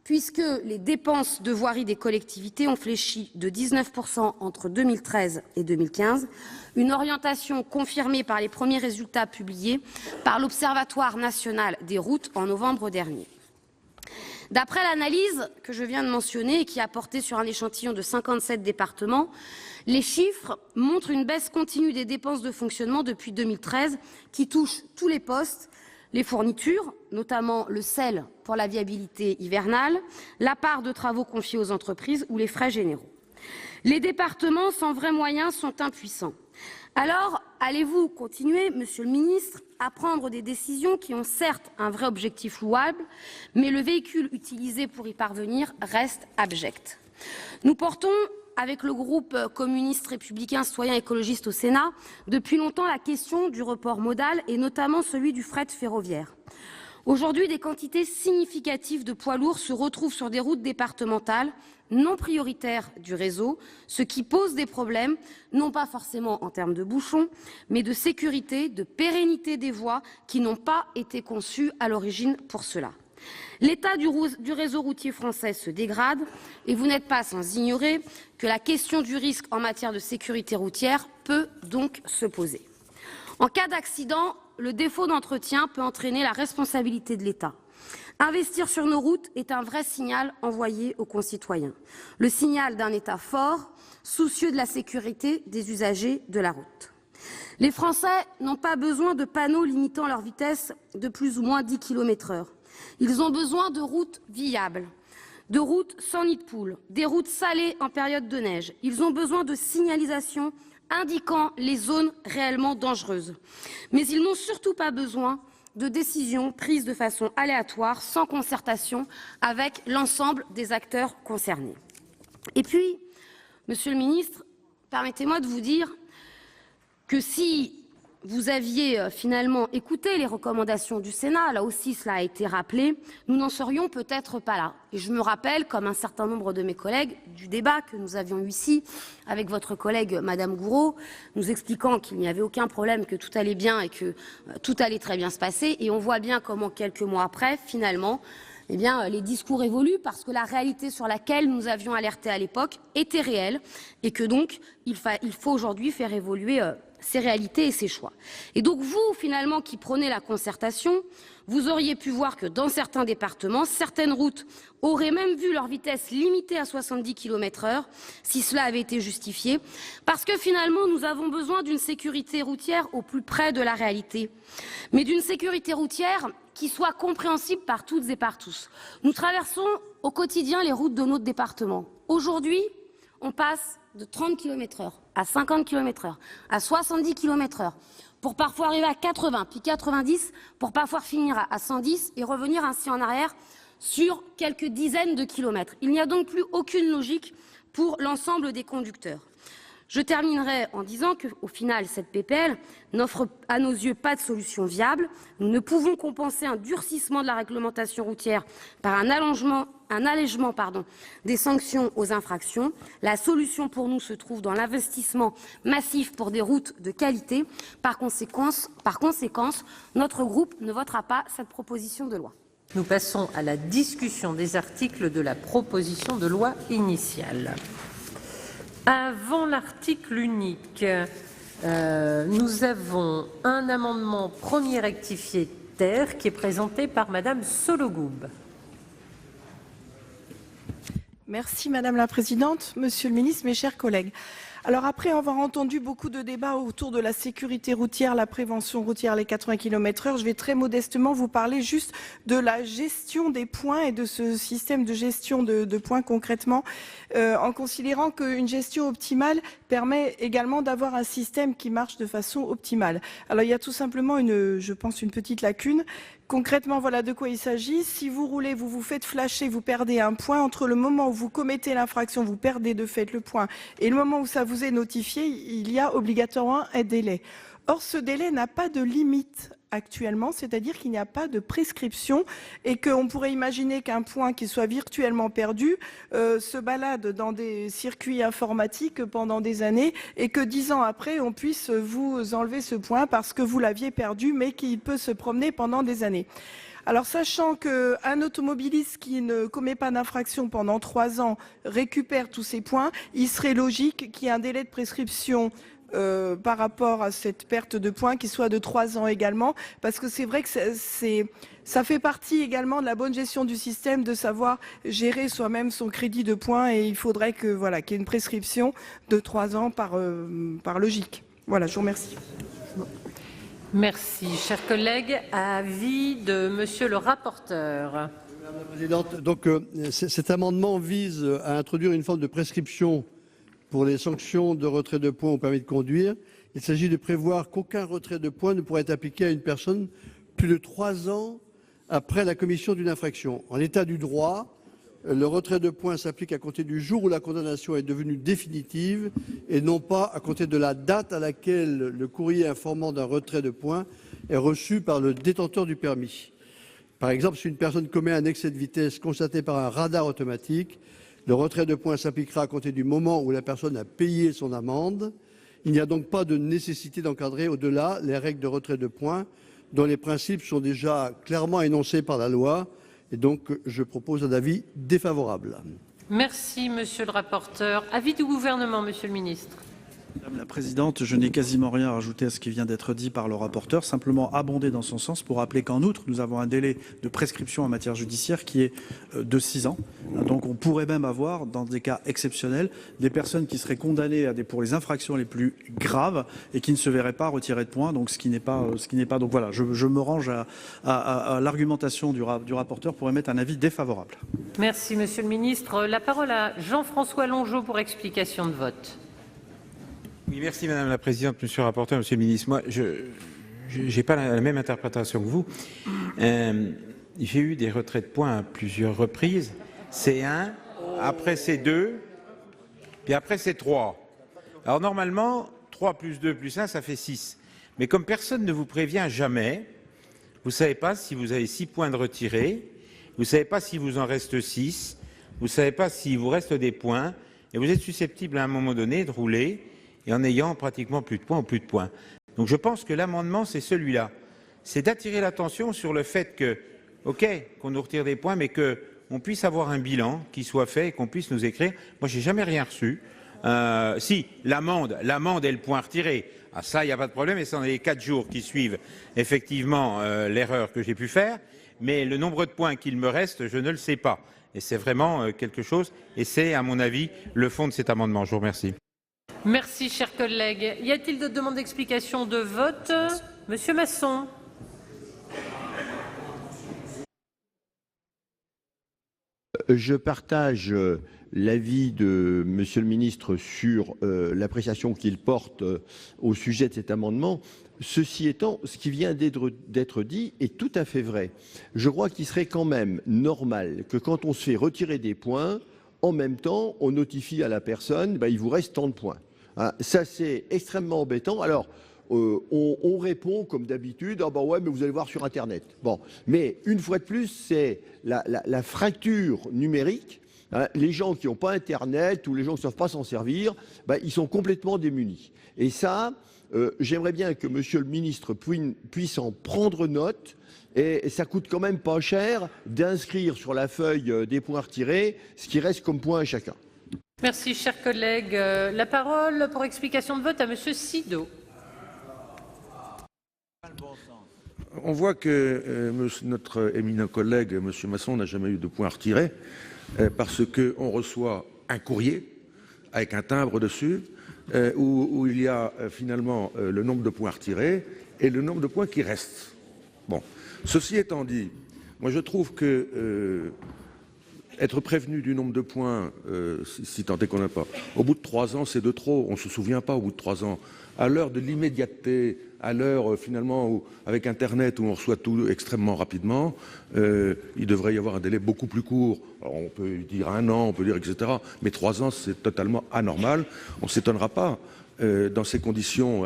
puisque les dépenses de voirie des collectivités ont fléchi de 19% entre 2013 et 2015, une orientation confirmée par les premiers résultats publiés par l'Observatoire national des routes en novembre dernier. D'après l'analyse que je viens de mentionner et qui a porté sur un échantillon de 57 départements, les chiffres montrent une baisse continue des dépenses de fonctionnement depuis 2013 qui touche tous les postes, les fournitures, notamment le sel pour la viabilité hivernale, la part de travaux confiés aux entreprises ou les frais généraux. Les départements sans vrais moyens sont impuissants. Alors, allez-vous continuer, Monsieur le Ministre, à prendre des décisions qui ont certes un vrai objectif louable, mais le véhicule utilisé pour y parvenir reste abject. Nous portons, avec le groupe communiste républicain citoyen écologiste au Sénat, depuis longtemps la question du report modal et notamment celui du fret ferroviaire. Aujourd'hui, des quantités significatives de poids lourds se retrouvent sur des routes départementales non prioritaires du réseau, ce qui pose des problèmes, non pas forcément en termes de bouchons, mais de sécurité, de pérennité des voies qui n'ont pas été conçues à l'origine pour cela. L'état du réseau routier français se dégrade et vous n'êtes pas sans ignorer que la question du risque en matière de sécurité routière peut donc se poser. En cas d'accident, le défaut d'entretien peut entraîner la responsabilité de l'État. Investir sur nos routes est un vrai signal envoyé aux concitoyens. Le signal d'un État fort, soucieux de la sécurité des usagers de la route. Les Français n'ont pas besoin de panneaux limitant leur vitesse de plus ou moins 10 km/h. Ils ont besoin de routes viables, de routes sans nid de poule, des routes salées en période de neige. Ils ont besoin de signalisation indiquant les zones réellement dangereuses. Mais ils n'ont surtout pas besoin de décisions prises de façon aléatoire, sans concertation avec l'ensemble des acteurs concernés. Et puis, Monsieur le Ministre, permettez-moi de vous dire que si vous aviez finalement écouté les recommandations du Sénat, là aussi cela a été rappelé, nous n'en serions peut-être pas là. Et je me rappelle, comme un certain nombre de mes collègues, du débat que nous avions eu ici avec votre collègue Madame Gourault, nous expliquant qu'il n'y avait aucun problème, que tout allait bien et que tout allait très bien se passer. Et on voit bien comment quelques mois après, finalement, eh bien, les discours évoluent parce que la réalité sur laquelle nous avions alerté à l'époque était réelle et que donc il faut aujourd'hui faire évoluer ces réalités et ces choix. Et donc vous, finalement, qui prenez la concertation, vous auriez pu voir que dans certains départements, certaines routes auraient même vu leur vitesse limitée à 70 km/h si cela avait été justifié, parce que finalement nous avons besoin d'une sécurité routière au plus près de la réalité, mais d'une sécurité routière qui soit compréhensible par toutes et par tous. Nous traversons au quotidien les routes de notre département. Aujourd'hui, on passe de 30 km/h à 50 km/h, à 70 km/h, pour parfois arriver à 80, puis 90, pour parfois finir à 110 et revenir ainsi en arrière sur quelques dizaines de kilomètres. Il n'y a donc plus aucune logique pour l'ensemble des conducteurs. Je terminerai en disant qu'au final, cette PPL n'offre à nos yeux pas de solution viable. Nous ne pouvons compenser un durcissement de la réglementation routière par un allègement des sanctions aux infractions. La solution pour nous se trouve dans l'investissement massif pour des routes de qualité. Par conséquence, notre groupe ne votera pas cette proposition de loi. Nous passons à la discussion des articles de la proposition de loi initiale. Avant l'article unique, nous avons un amendement premier rectifié terre qui est présenté par Madame Sollogoub. Merci Madame la Présidente, Monsieur le Ministre, mes chers collègues. Alors après avoir entendu beaucoup de débats autour de la sécurité routière, la prévention routière, les 80 km/h, je vais très modestement vous parler juste de la gestion des points et de ce système de gestion de points concrètement, en considérant qu'une gestion optimale permet également d'avoir un système qui marche de façon optimale. Alors il y a tout simplement je pense, une petite lacune. Concrètement, voilà de quoi il s'agit. Si vous roulez, vous vous faites flasher, vous perdez un point. Entre le moment où vous commettez l'infraction, vous perdez de fait le point, et le moment où ça vous est notifié, il y a obligatoirement un délai. Or, ce délai n'a pas de limite actuellement, c'est-à-dire qu'il n'y a pas de prescription et qu'on pourrait imaginer qu'un point qui soit virtuellement perdu se balade dans des circuits informatiques pendant des années et que 10 ans après, on puisse vous enlever ce point parce que vous l'aviez perdu mais qu'il peut se promener pendant des années. Alors, sachant qu'un automobiliste qui ne commet pas d'infraction pendant 3 ans récupère tous ses points, il serait logique qu'il y ait un délai de prescription par rapport à cette perte de points qui soit de 3 ans également, parce que c'est vrai que ça fait partie également de la bonne gestion du système de savoir gérer soi-même son crédit de points, et il faudrait qu'il y ait une prescription de 3 ans par logique. Voilà, je vous remercie. Merci, chers collègues. Avis de Monsieur le rapporteur. Madame la Présidente, donc cet amendement vise à introduire une forme de prescription pour les sanctions de retrait de points au permis de conduire. Il s'agit de prévoir qu'aucun retrait de points ne pourrait être appliqué à une personne plus de 3 ans après la commission d'une infraction. En l'état du droit, le retrait de points s'applique à compter du jour où la condamnation est devenue définitive et non pas à compter de la date à laquelle le courrier informant d'un retrait de points est reçu par le détenteur du permis. Par exemple, si une personne commet un excès de vitesse constaté par un radar automatique, le retrait de points s'appliquera à compter du moment où la personne a payé son amende. Il n'y a donc pas de nécessité d'encadrer au-delà les règles de retrait de points dont les principes sont déjà clairement énoncés par la loi. Et donc, je propose un avis défavorable. Merci, Monsieur le rapporteur. Avis du gouvernement, Monsieur le ministre. Madame la Présidente, je n'ai quasiment rien à rajouter à ce qui vient d'être dit par le rapporteur, simplement abonder dans son sens pour rappeler qu'en outre, nous avons un délai de prescription en matière judiciaire qui est de 6 ans. Donc on pourrait même avoir, dans des cas exceptionnels, des personnes qui seraient condamnées pour les infractions les plus graves et qui ne se verraient pas retirer de points, donc ce qui n'est pas. Donc voilà, je me range à l'argumentation du rapporteur pour émettre un avis défavorable. Merci, Monsieur le ministre. La parole à Jean-François Longeot pour explication de vote. Oui, merci Madame la Présidente, Monsieur le rapporteur, Monsieur le ministre. Moi, je n'ai pas la même interprétation que vous. J'ai eu des retraits de points à plusieurs reprises. C'est 1, après c'est 2, puis après c'est 3. Alors normalement, 3 plus 2 plus 1, ça fait 6. Mais comme personne ne vous prévient jamais, vous ne savez pas si vous avez 6 points de retirés, vous ne savez pas si vous en reste 6, vous ne savez pas s'il vous reste des points, et vous êtes susceptible à un moment donné de rouler et en ayant pratiquement plus de points ou plus de points. Donc je pense que l'amendement, c'est celui-là. C'est d'attirer l'attention sur le fait que, OK, qu'on nous retire des points, mais qu'on puisse avoir un bilan qui soit fait et qu'on puisse nous écrire. Moi, j'ai jamais rien reçu. Si, l'amende est le point retiré. Ah, ça, il n'y a pas de problème, et c'est dans les 4 jours qui suivent effectivement l'erreur que j'ai pu faire. Mais le nombre de points qu'il me reste, je ne le sais pas. Et c'est vraiment quelque chose, et c'est, à mon avis, le fond de cet amendement. Je vous remercie. Merci, chers collègues. Y a-t-il de demandes d'explication de vote? Monsieur Masson. Je partage l'avis de Monsieur le ministre sur l'appréciation qu'il porte au sujet de cet amendement. Ceci étant, ce qui vient d'être dit est tout à fait vrai. Je crois qu'il serait quand même normal que quand on se fait retirer des points, en même temps, on notifie à la personne, il vous reste tant de points. hein. Ça, c'est extrêmement embêtant. Alors, on répond comme d'habitude, ah ben ouais, mais vous allez voir sur Internet. Bon, mais une fois de plus, c'est la fracture numérique. Hein, les gens qui n'ont pas Internet ou les gens qui ne savent pas s'en servir, ben, ils sont complètement démunis. Et ça, j'aimerais bien que Monsieur le ministre puisse en prendre note. Et ça coûte quand même pas cher d'inscrire sur la feuille des points retirés ce qui reste comme point à chacun. Merci, cher collègue. La parole pour explication de vote à Monsieur Sido. On voit que notre éminent collègue, M. Masson, n'a jamais eu de point à retirer parce qu'on reçoit un courrier avec un timbre dessus où il y a finalement le nombre de points à retirer et le nombre de points qui restent. Bon, ceci étant dit, moi je trouve que être prévenu du nombre de points, si tant est qu'on n'a pas, au bout de 3 ans, c'est de trop. On ne se souvient pas au bout de 3 ans. À l'heure de l'immédiateté, à l'heure finalement où, avec Internet où on reçoit tout extrêmement rapidement, il devrait y avoir un délai beaucoup plus court. Alors, on peut dire 1 an, on peut dire etc. Mais 3 ans, c'est totalement anormal. On ne s'étonnera pas dans ces conditions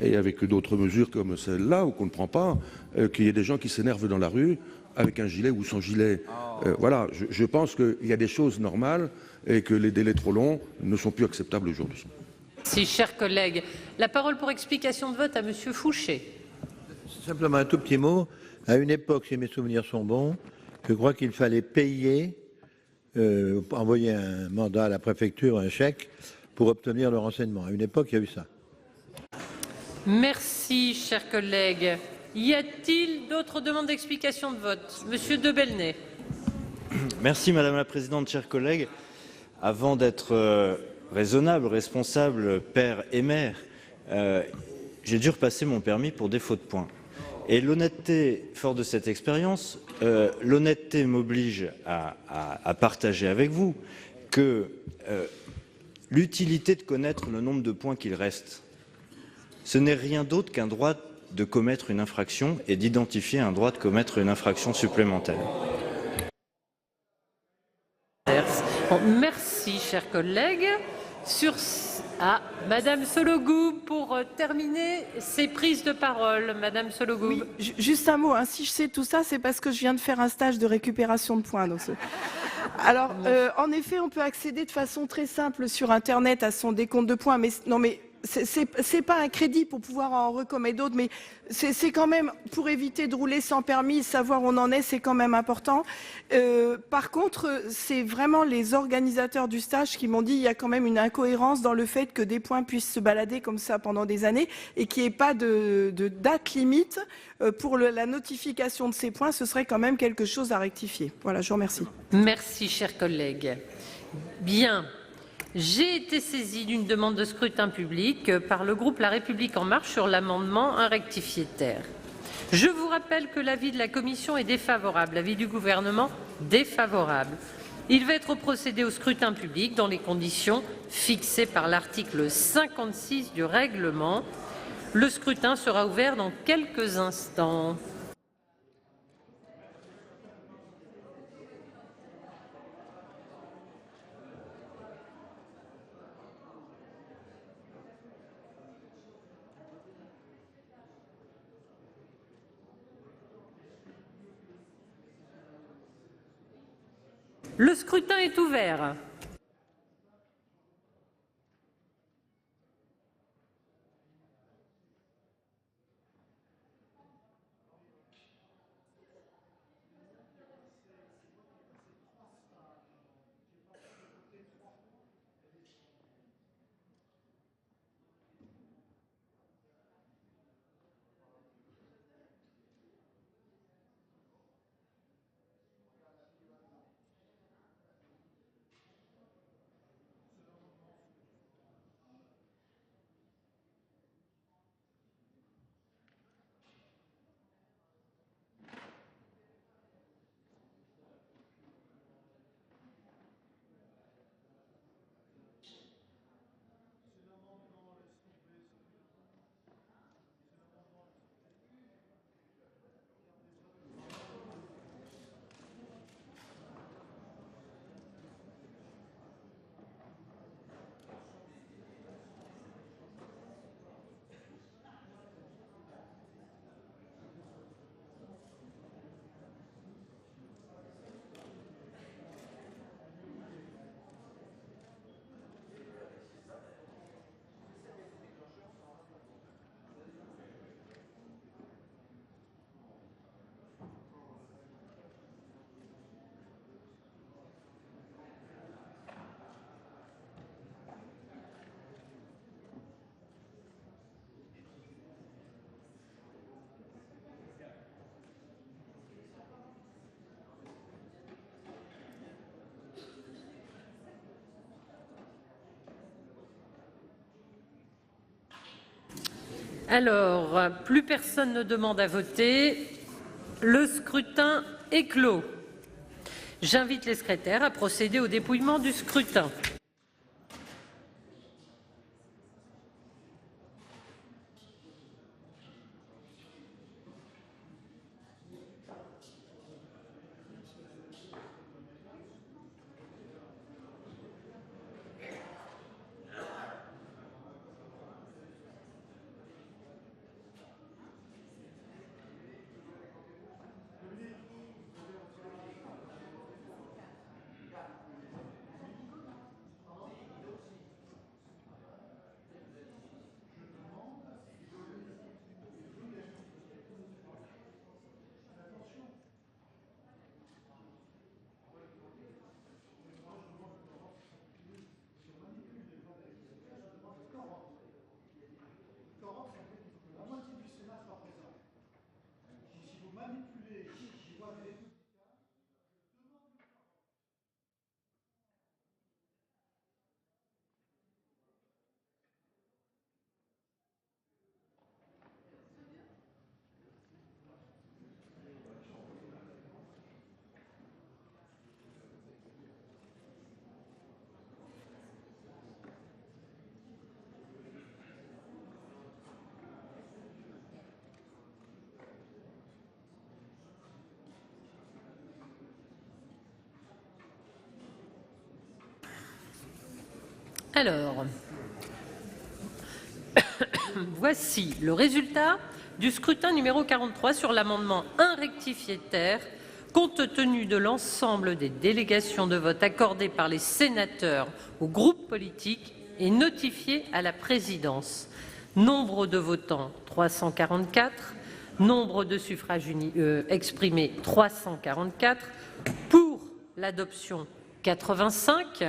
et avec d'autres mesures comme celle-là où qu'on ne prend pas, qu'il y ait des gens qui s'énervent dans la rue avec un gilet ou sans gilet. Voilà, je pense qu'il y a des choses normales et que les délais trop longs ne sont plus acceptables aujourd'hui. Merci, chers collègues. La parole pour explication de vote à Monsieur Fouché. Simplement un tout petit mot. À une époque, si mes souvenirs sont bons, je crois qu'il fallait payer, envoyer un mandat à la préfecture, un chèque, pour obtenir le renseignement. À une époque, il y a eu ça. Merci, chers collègues. Y a-t-il d'autres demandes d'explication de vote? Monsieur de Belenet. Merci Madame la Présidente, chers collègues. Avant d'être raisonnable, responsable, père et mère, j'ai dû repasser mon permis pour défaut de points. Et l'honnêteté, fort de cette expérience, l'honnêteté m'oblige à partager avec vous que l'utilité de connaître le nombre de points qu'il reste, ce n'est rien d'autre qu'un droit de commettre une infraction et d'identifier un droit de commettre une infraction supplémentaire. Bon, merci, chers collègues. Madame Sollogoub, pour terminer ces prises de parole. Madame Sollogoub. Oui, juste un mot. Hein, si je sais tout ça, c'est parce que je viens de faire un stage de récupération de points. Donc alors, en effet, on peut accéder de façon très simple sur Internet à son décompte de points. Mais non, mais c'est pas un crédit pour pouvoir en recommettre d'autres, mais c'est quand même pour éviter de rouler sans permis, savoir où on en est, c'est quand même important. Par contre, c'est vraiment les organisateurs du stage qui m'ont dit il y a quand même une incohérence dans le fait que des points puissent se balader comme ça pendant des années et qu'il n'y ait pas de date limite pour la notification de ces points. Ce serait quand même quelque chose à rectifier. Voilà, je vous remercie. Merci, chers collègues. Bien. J'ai été saisie d'une demande de scrutin public par le groupe La République En Marche sur l'amendement 1 rectifié terre. Je vous rappelle que l'avis de la commission est défavorable, l'avis du gouvernement défavorable. Il va être procédé au scrutin public dans les conditions fixées par l'article 56 du règlement. Le scrutin sera ouvert dans quelques instants. Le scrutin est ouvert. Alors, plus personne ne demande à voter. Le scrutin est clos. J'invite les secrétaires à procéder au dépouillement du scrutin. Alors, voici le résultat du scrutin numéro 43 sur l'amendement 1 rectifié terre, compte tenu de l'ensemble des délégations de vote accordées par les sénateurs aux groupes politiques et notifiées à la présidence. Nombre de votants 344, nombre de suffrages exprimés 344, pour l'adoption 85,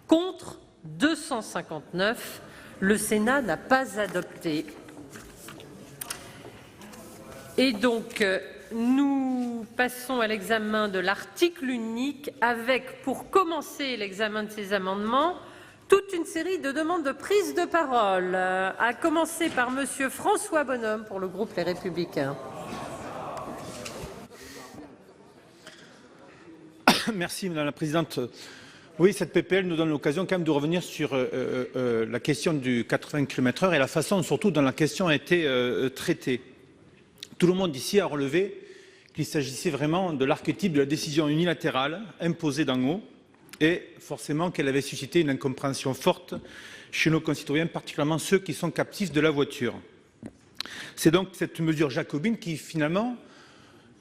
contre 259. Le Sénat n'a pas adopté. Et donc, nous passons à l'examen de l'article unique avec, pour commencer l'examen de ces amendements, toute une série de demandes de prise de parole, à commencer par Monsieur François Bonhomme pour le groupe Les Républicains. Merci Madame la Présidente. Oui, cette PPL nous donne l'occasion quand même de revenir sur la question du 80 km/h et la façon surtout dont la question a été traitée. Tout le monde ici a relevé qu'il s'agissait vraiment de l'archétype de la décision unilatérale imposée d'en haut et forcément qu'elle avait suscité une incompréhension forte chez nos concitoyens, particulièrement ceux qui sont captifs de la voiture. C'est donc cette mesure jacobine qui finalement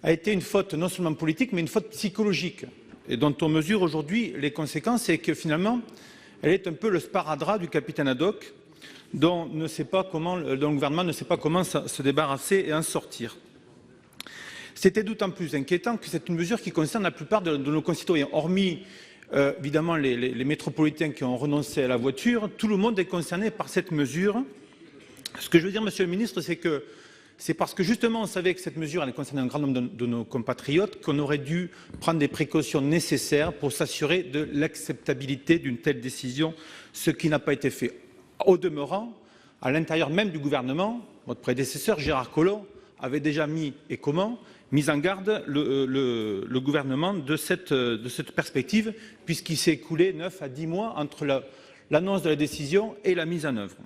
a été une faute non seulement politique mais une faute psychologique et dont on mesure aujourd'hui les conséquences, et que finalement elle est un peu le sparadrap du capitaine Haddock dont le gouvernement ne sait pas comment se débarrasser et en sortir. C'était d'autant plus inquiétant que c'est une mesure qui concerne la plupart de nos concitoyens. Hormis évidemment les métropolitains qui ont renoncé à la voiture, tout le monde est concerné par cette mesure. Ce que je veux dire, Monsieur le Ministre, c'est que c'est parce que justement on savait que cette mesure allait concerner un grand nombre de nos compatriotes qu'on aurait dû prendre des précautions nécessaires pour s'assurer de l'acceptabilité d'une telle décision, ce qui n'a pas été fait. Au demeurant, à l'intérieur même du gouvernement, votre prédécesseur Gérard Collomb avait déjà mis en garde le gouvernement de cette perspective, puisqu'il s'est écoulé 9 à 10 mois entre l'annonce de la décision et la mise en œuvre.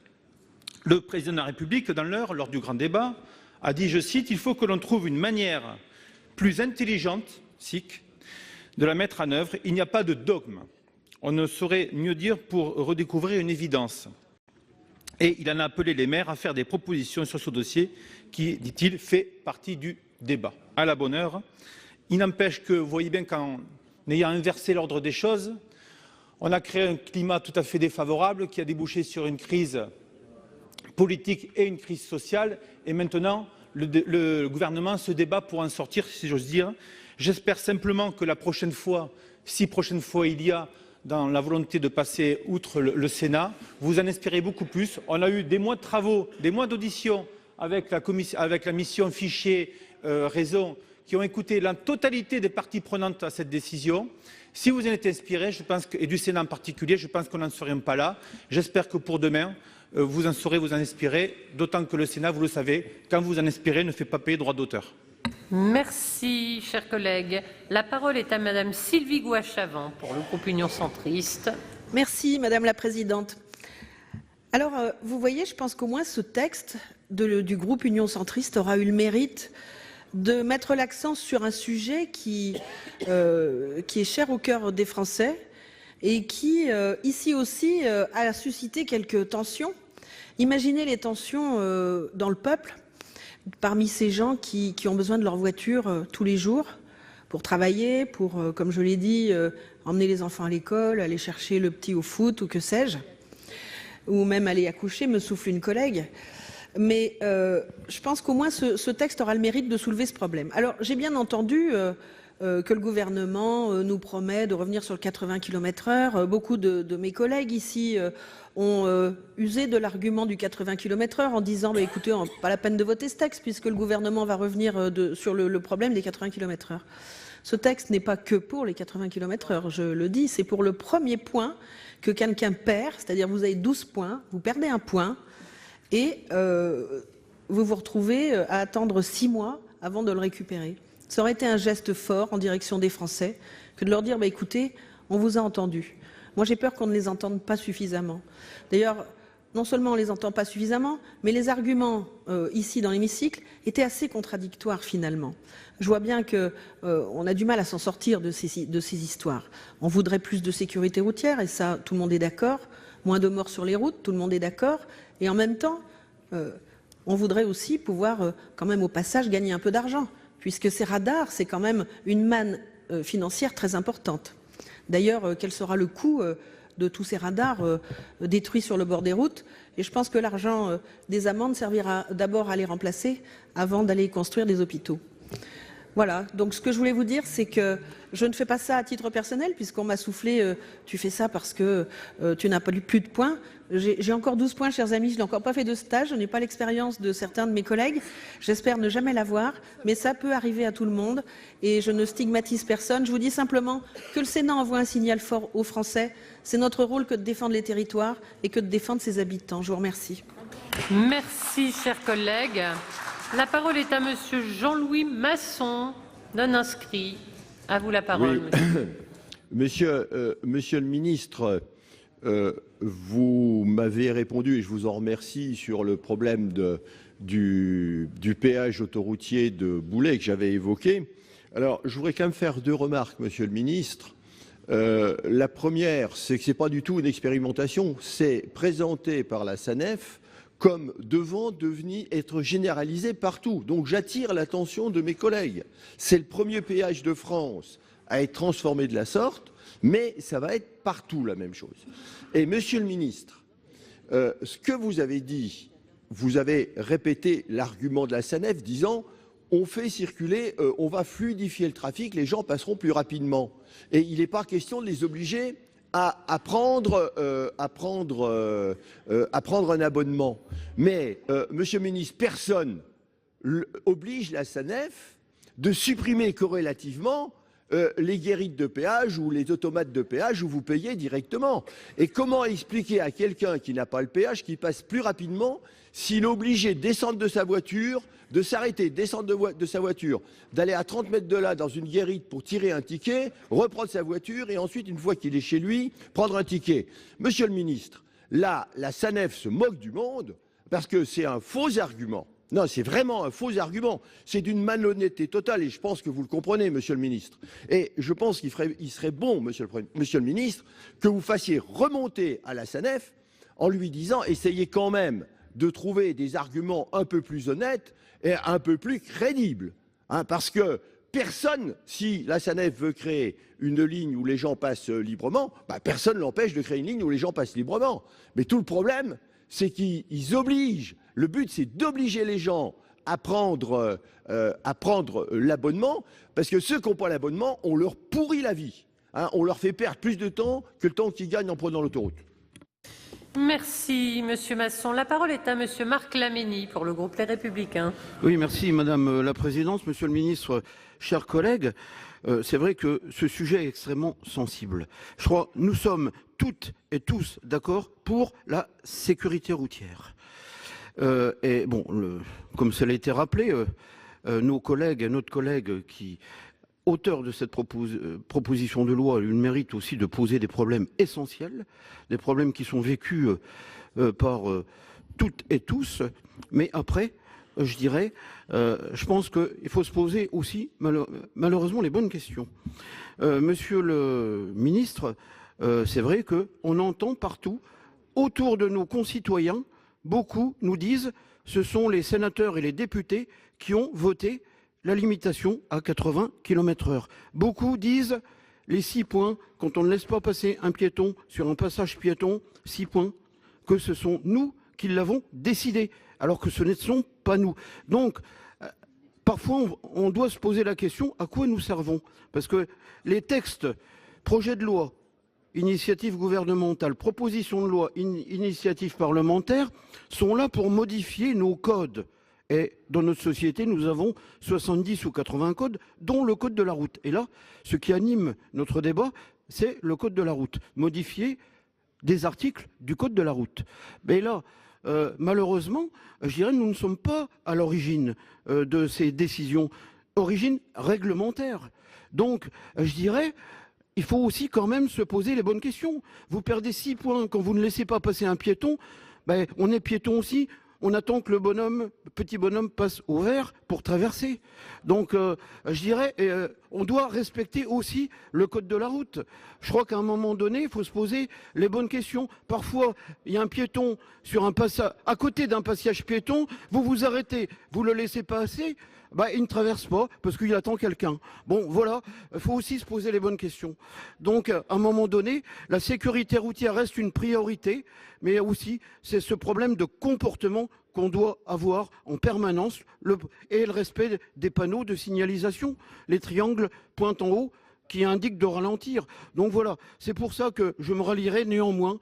Le président de la République, lors du grand débat, a dit, je cite, « Il faut que l'on trouve une manière plus intelligente, de la mettre en œuvre. Il n'y a pas de dogme. On ne saurait mieux dire pour redécouvrir une évidence. » Et il en a appelé les maires à faire des propositions sur ce dossier qui, dit-il, fait partie du débat. À la bonne heure. Il n'empêche que, vous voyez bien qu'en ayant inversé l'ordre des choses, on a créé un climat tout à fait défavorable qui a débouché sur une crise politique et une crise sociale. Et maintenant, le gouvernement se débat pour en sortir, si j'ose dire. J'espère simplement que la prochaine fois, si prochaine fois il y a dans la volonté de passer outre le Sénat, vous en espérez beaucoup plus. On a eu des mois de travaux, des mois d'audition avec la mission fichier raison, qui ont écouté la totalité des parties prenantes à cette décision. Si vous en êtes inspiré, je pense et du Sénat en particulier, je pense qu'on n'en serait pas là. J'espère que pour demain, vous en saurez vous en inspirer, d'autant que le Sénat, vous le savez, quand vous en inspirez, ne fait pas payer droit d'auteur. Merci, chers collègues. La parole est à Madame Sylvie Goy-Chavent pour le groupe Union centriste. Merci, Madame la Présidente. Alors, vous voyez, je pense qu'au moins ce texte du groupe Union centriste aura eu le mérite de mettre l'accent sur un sujet qui est cher au cœur des Français et qui, ici aussi, a suscité quelques tensions. Imaginez les tensions dans le peuple, parmi ces gens qui ont besoin de leur voiture tous les jours pour travailler, pour, comme je l'ai dit, emmener les enfants à l'école, aller chercher le petit au foot ou que sais-je, ou même aller accoucher, me souffle une collègue. Mais je pense qu'au moins ce texte aura le mérite de soulever ce problème. Alors, j'ai bien entendu que le gouvernement nous promet de revenir sur le 80 km/h. Beaucoup de mes collègues ici ont usé de l'argument du 80 km/h en disant bah, écoutez, pas la peine de voter ce texte puisque le gouvernement va revenir sur le problème des 80 km/h. Ce texte n'est pas que pour les 80 km/h, je le dis, c'est pour le premier point que quelqu'un perd, c'est-à-dire vous avez 12 points, vous perdez un point et vous vous retrouvez à attendre 6 mois avant de le récupérer. Ça aurait été un geste fort en direction des Français que de leur dire bah, écoutez, on vous a entendu. Moi, j'ai peur qu'on ne les entende pas suffisamment. D'ailleurs, non seulement on ne les entend pas suffisamment, mais les arguments ici dans l'hémicycle étaient assez contradictoires finalement. Je vois bien qu'on a du mal à s'en sortir de ces histoires. On voudrait plus de sécurité routière, et ça, tout le monde est d'accord. Moins de morts sur les routes, tout le monde est d'accord. Et en même temps, on voudrait aussi pouvoir, quand même au passage, gagner un peu d'argent, puisque ces radars, c'est quand même une manne financière très importante. D'ailleurs, quel sera le coût de tous ces radars détruits sur le bord des routes? Et je pense que l'argent des amendes servira d'abord à les remplacer avant d'aller construire des hôpitaux. Voilà, donc ce que je voulais vous dire, c'est que je ne fais pas ça à titre personnel, puisqu'on m'a soufflé tu fais ça parce que tu n'as pas eu plus de points. J'ai encore 12 points, chers amis, je n'ai encore pas fait de stage, je n'ai pas l'expérience de certains de mes collègues. J'espère ne jamais l'avoir, mais ça peut arriver à tout le monde et je ne stigmatise personne. Je vous dis simplement que le Sénat envoie un signal fort aux Français. C'est notre rôle que de défendre les territoires et que de défendre ses habitants. Je vous remercie. Merci, chers collègues. La parole est à Monsieur Jean-Louis Masson, non inscrit. À vous la parole. Oui. Monsieur le ministre, vous m'avez répondu, et je vous en remercie, sur le problème du péage autoroutier de Boulay que j'avais évoqué. Alors, je voudrais quand même faire 2 remarques, Monsieur le ministre. La première, c'est que ce n'est pas du tout une expérimentation, c'est présenté par la SANEF comme devant être généralisé partout. Donc j'attire l'attention de mes collègues. C'est le premier péage de France à être transformé de la sorte, mais ça va être partout la même chose. Et Monsieur le ministre, ce que vous avez dit, vous avez répété l'argument de la SANEF disant on fait circuler, on va fluidifier le trafic, les gens passeront plus rapidement. Et il n'est pas question de les obliger à prendre un abonnement. Mais, Monsieur le ministre, personne oblige la SANEF de supprimer corrélativement les guérites de péage ou les automates de péage où vous payez directement. Et comment expliquer à quelqu'un qui n'a pas le péage qu'il passe plus rapidement s'il est obligé de descendre de sa voiture, de s'arrêter, descendre de sa voiture, d'aller à 30 mètres de là dans une guérite pour tirer un ticket, reprendre sa voiture et ensuite, une fois qu'il est chez lui, prendre un ticket. Monsieur le ministre, là, la SANEF se moque du monde parce que c'est un faux argument. Non, c'est vraiment un faux argument. C'est d'une malhonnêteté totale et je pense que vous le comprenez, Monsieur le ministre. Et je pense qu'il serait bon, Monsieur le ministre, que vous fassiez remonter à la SANEF en lui disant essayez quand même de trouver des arguments un peu plus honnêtes et un peu plus crédibles. Parce que personne, si la SANEF veut créer une ligne où les gens passent librement, personne ne l'empêche de créer une ligne où les gens passent librement. Mais tout le problème, c'est qu'ils obligent. Le but, c'est d'obliger les gens à prendre l'abonnement, parce que ceux qui n'ont pas l'abonnement, on leur pourrit la vie. On leur fait perdre plus de temps que le temps qu'ils gagnent en prenant l'autoroute. Merci, Monsieur Masson. La parole est à Monsieur Marc Laménie pour le groupe Les Républicains. Oui, merci Madame la Présidente, Monsieur le Ministre, chers collègues. C'est vrai que ce sujet est extrêmement sensible. Je crois que nous sommes toutes et tous d'accord pour la sécurité routière. Et bon, comme cela a été rappelé, notre collègue qui auteur de cette proposition de loi, il mérite aussi de poser des problèmes essentiels, des problèmes qui sont vécus par toutes et tous. Mais après, je dirais, je pense qu'il faut se poser aussi, malheureusement, les bonnes questions. Monsieur le ministre, c'est vrai qu'on entend partout, autour de nos concitoyens, beaucoup nous disent ce sont les sénateurs et les députés qui ont voté la limitation à 80 km/h. Beaucoup disent les 6 points, quand on ne laisse pas passer un piéton sur un passage piéton, 6 points, que ce sont nous qui l'avons décidé, alors que ce ne sont pas nous. Donc, parfois, on doit se poser la question, à quoi nous servons? Parce que les textes, projets de loi, initiative gouvernementale, proposition de loi, initiative parlementaire, sont là pour modifier nos codes. Et dans notre société, nous avons 70 ou 80 codes, dont le code de la route. Et là, ce qui anime notre débat, c'est le code de la route. Modifier des articles du code de la route. Mais là, malheureusement, je dirais, nous ne sommes pas à l'origine de ces décisions. Origine réglementaire. Donc, je dirais, il faut aussi quand même se poser les bonnes questions. Vous perdez 6 points quand vous ne laissez pas passer un piéton. Ben, on est piéton aussi. On attend que le petit bonhomme passe au vert pour traverser. Donc, je dirais, on doit respecter aussi le code de la route. Je crois qu'à un moment donné, il faut se poser les bonnes questions. Parfois, il y a un piéton sur un passage, à côté d'un passage piéton, vous vous arrêtez, vous le laissez passer, bah, il ne traverse pas parce qu'il attend quelqu'un. Bon, voilà, il faut aussi se poser les bonnes questions. Donc, à un moment donné, la sécurité routière reste une priorité, mais aussi, c'est ce problème de comportement qu'on doit avoir en permanence et le respect des panneaux de signalisation, les triangles pointent en haut qui indiquent de ralentir. Donc voilà, c'est pour ça que je me rallierai néanmoins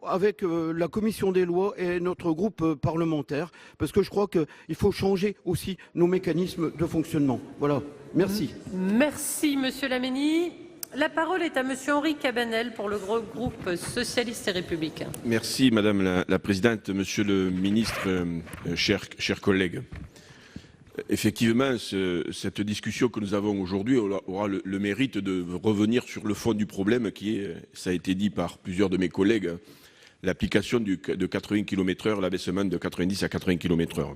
avec la commission des lois et notre groupe parlementaire, parce que je crois qu'il faut changer aussi nos mécanismes de fonctionnement. Voilà, merci. Merci Monsieur Laménie. La parole est à Monsieur Henri Cabanel pour le groupe socialiste et républicain. Merci Madame la Présidente, Monsieur le Ministre, chers collègues. Effectivement, cette discussion que nous avons aujourd'hui aura le mérite de revenir sur le fond du problème qui est, ça a été dit par plusieurs de mes collègues, l'application de 80 km/h, l'abaissement de 90 à 80 km/h.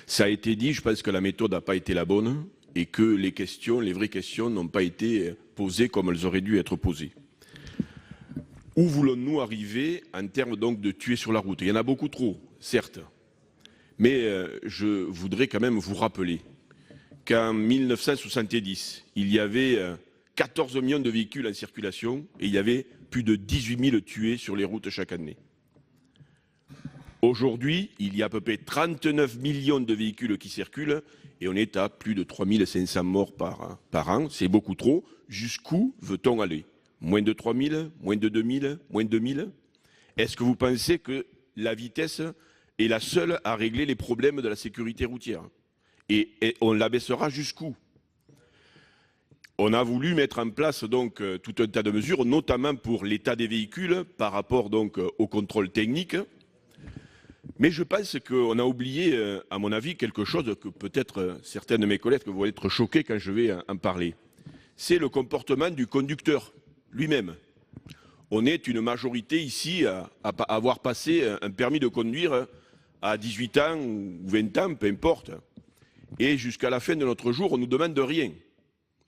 Ça a été dit, je pense que la méthode n'a pas été la bonne et que les vraies questions n'ont pas été posées comme elles auraient dû être posées. Où voulons-nous arriver en termes donc de tués sur la route? Il y en a beaucoup trop, certes. Mais je voudrais quand même vous rappeler qu'en 1970, il y avait 14 millions de véhicules en circulation et il y avait plus de 18 000 tués sur les routes chaque année. Aujourd'hui, il y a à peu près 39 millions de véhicules qui circulent et on est à plus de 3 500 morts par an. C'est beaucoup trop. Jusqu'où veut-on aller? Moins de 3 000? Moins de 2 000? Moins de 2 000? Est-ce que vous pensez que la vitesse est la seule à régler les problèmes de la sécurité routière? Et on l'abaissera jusqu'où? On a voulu mettre en place donc tout un tas de mesures, notamment pour l'état des véhicules par rapport donc au contrôle technique. Mais je pense qu'on a oublié, à mon avis, quelque chose que peut-être certains de mes collègues vont être choqués quand je vais en parler. C'est le comportement du conducteur lui-même. On est une majorité ici à avoir passé un permis de conduire à 18 ans ou 20 ans, peu importe. Et jusqu'à la fin de notre jour, on ne nous demande rien.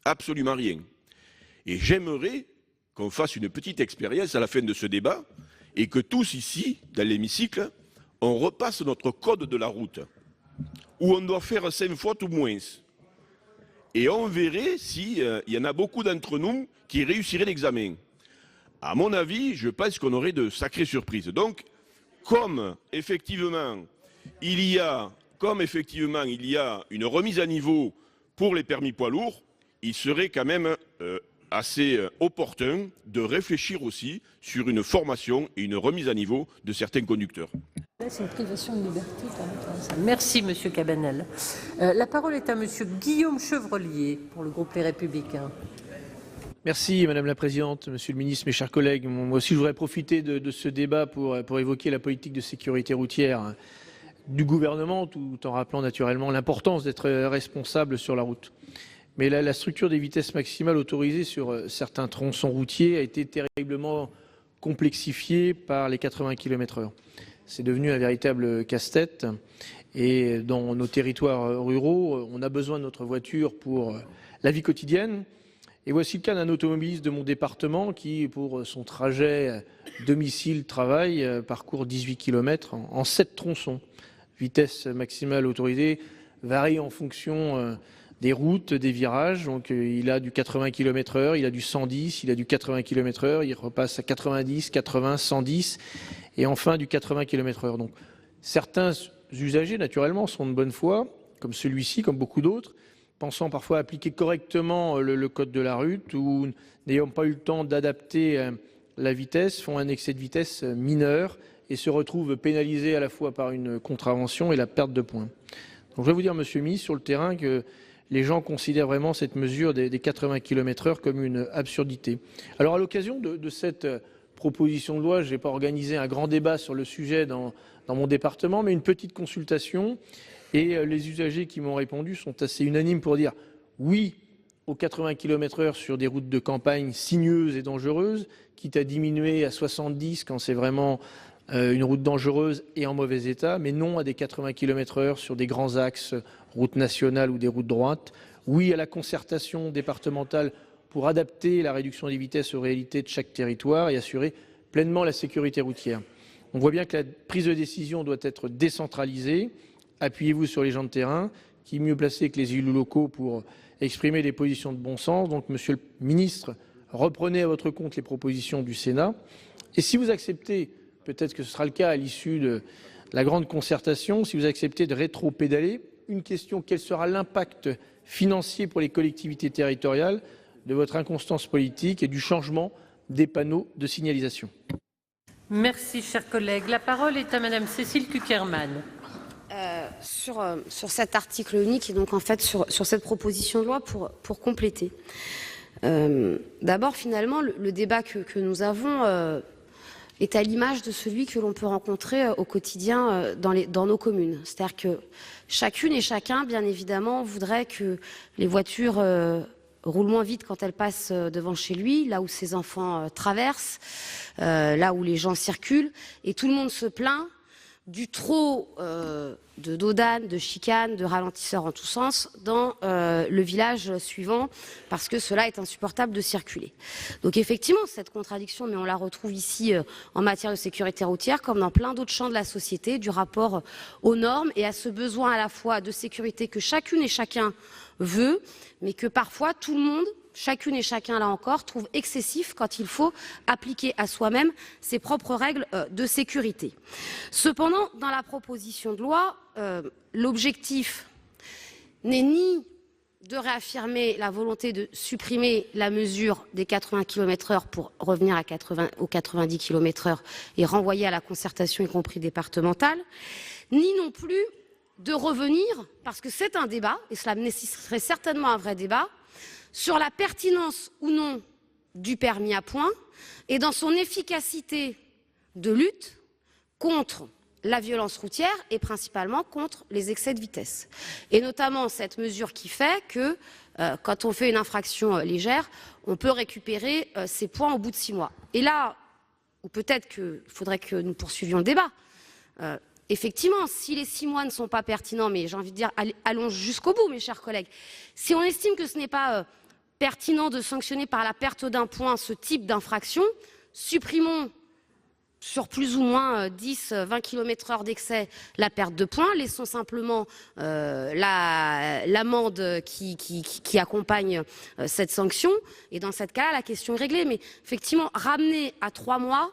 Absolument rien. Et j'aimerais qu'on fasse une petite expérience à la fin de ce débat et que tous ici, dans l'hémicycle, on repasse notre code de la route, où on doit faire 5 fois tout moins. Et on verrait s'il y en a beaucoup d'entre nous qui réussiraient l'examen. À mon avis, je pense qu'on aurait de sacrées surprises. Donc, comme effectivement il y a une remise à niveau pour les permis poids lourds, il serait quand même assez opportun de réfléchir aussi sur une formation et une remise à niveau de certains conducteurs. C'est une privation de liberté. Merci Monsieur Cabanel. La parole est à Monsieur Guillaume Chevrollier pour le groupe Les Républicains. Merci Madame la Présidente, Monsieur le Ministre, mes chers collègues. Moi aussi, je voudrais profiter de ce débat pour évoquer la politique de sécurité routière du gouvernement, tout en rappelant naturellement l'importance d'être responsable sur la route. Mais la structure des vitesses maximales autorisées sur certains tronçons routiers a été terriblement complexifiée par les 80 km/h. C'est devenu un véritable casse-tête. Et dans nos territoires ruraux, on a besoin de notre voiture pour la vie quotidienne. Et voici le cas d'un automobiliste de mon département qui, pour son trajet domicile-travail, parcourt 18 km en 7 tronçons. Vitesse maximale autorisée varie en fonction des routes, des virages. Donc il a du 80 km/h, il a du 110, il a du 80 km/h, il repasse à 90, 80, 110 et enfin du 80 km/h. Donc certains usagers, naturellement, sont de bonne foi, comme celui-ci, comme beaucoup d'autres, pensant parfois appliquer correctement le code de la route ou n'ayant pas eu le temps d'adapter la vitesse, font un excès de vitesse mineur et se retrouvent pénalisés à la fois par une contravention et la perte de points. Donc je vais vous dire, Monsieur le Ministre, sur le terrain que les gens considèrent vraiment cette mesure des 80 km/h comme une absurdité. Alors à l'occasion de cette proposition de loi, je n'ai pas organisé un grand débat sur le sujet dans mon département, mais une petite consultation. Et les usagers qui m'ont répondu sont assez unanimes pour dire oui aux 80 km/h sur des routes de campagne sinueuses et dangereuses, quitte à diminuer à 70 quand c'est vraiment une route dangereuse et en mauvais état, mais non à des 80 km/h sur des grands axes, routes nationales ou des routes droites. Oui à la concertation départementale pour adapter la réduction des vitesses aux réalités de chaque territoire et assurer pleinement la sécurité routière. On voit bien que la prise de décision doit être décentralisée. Appuyez-vous sur les gens de terrain, qui mieux placés que les élus locaux pour exprimer des positions de bon sens. Donc, Monsieur le Ministre, reprenez à votre compte les propositions du Sénat. Et si vous acceptez, peut-être que ce sera le cas à l'issue de la grande concertation, si vous acceptez de rétro-pédaler, une question, quel sera l'impact financier pour les collectivités territoriales de votre inconstance politique et du changement des panneaux de signalisation? Merci, chers collègues. La parole est à Madame Cécile Cukierman. Sur cet article unique et donc en fait sur cette proposition de loi pour compléter. D'abord, finalement, le débat que nous avons est à l'image de celui que l'on peut rencontrer au quotidien dans nos communes. C'est-à-dire que chacune et chacun, bien évidemment, voudrait que les voitures roulent moins vite quand elles passent devant chez lui, là où ses enfants traversent, là où les gens circulent, et tout le monde se plaint du trop de dodanes, de chicanes, de ralentisseurs en tous sens dans le village suivant, parce que cela est insupportable de circuler. Donc effectivement, cette contradiction, mais on la retrouve ici en matière de sécurité routière, comme dans plein d'autres champs de la société, du rapport aux normes et à ce besoin à la fois de sécurité que chacune et chacun veut, mais que parfois tout le monde, chacune et chacun, là encore, trouve excessif quand il faut appliquer à soi-même ses propres règles de sécurité. Cependant, dans la proposition de loi, l'objectif n'est ni de réaffirmer la volonté de supprimer la mesure des 80 km/h pour revenir aux 90 km/h et renvoyer à la concertation, y compris départementale, ni non plus de revenir, parce que c'est un débat, et cela nécessiterait certainement un vrai débat, sur la pertinence ou non du permis à points et dans son efficacité de lutte contre la violence routière et principalement contre les excès de vitesse. Et notamment cette mesure qui fait que quand on fait une infraction légère, on peut récupérer ses points au bout de 6 mois. Et là, ou peut-être qu'il faudrait que nous poursuivions le débat, effectivement, si les 6 mois ne sont pas pertinents, mais j'ai envie de dire, allons jusqu'au bout, mes chers collègues. Si on estime que ce n'est pas pertinent de sanctionner par la perte d'un point ce type d'infraction, supprimons sur plus ou moins 10-20 km/h d'excès la perte de points, laissons simplement l'amende qui accompagne cette sanction, et dans cette cas-là, la question est réglée. Mais effectivement, ramener à 3 mois,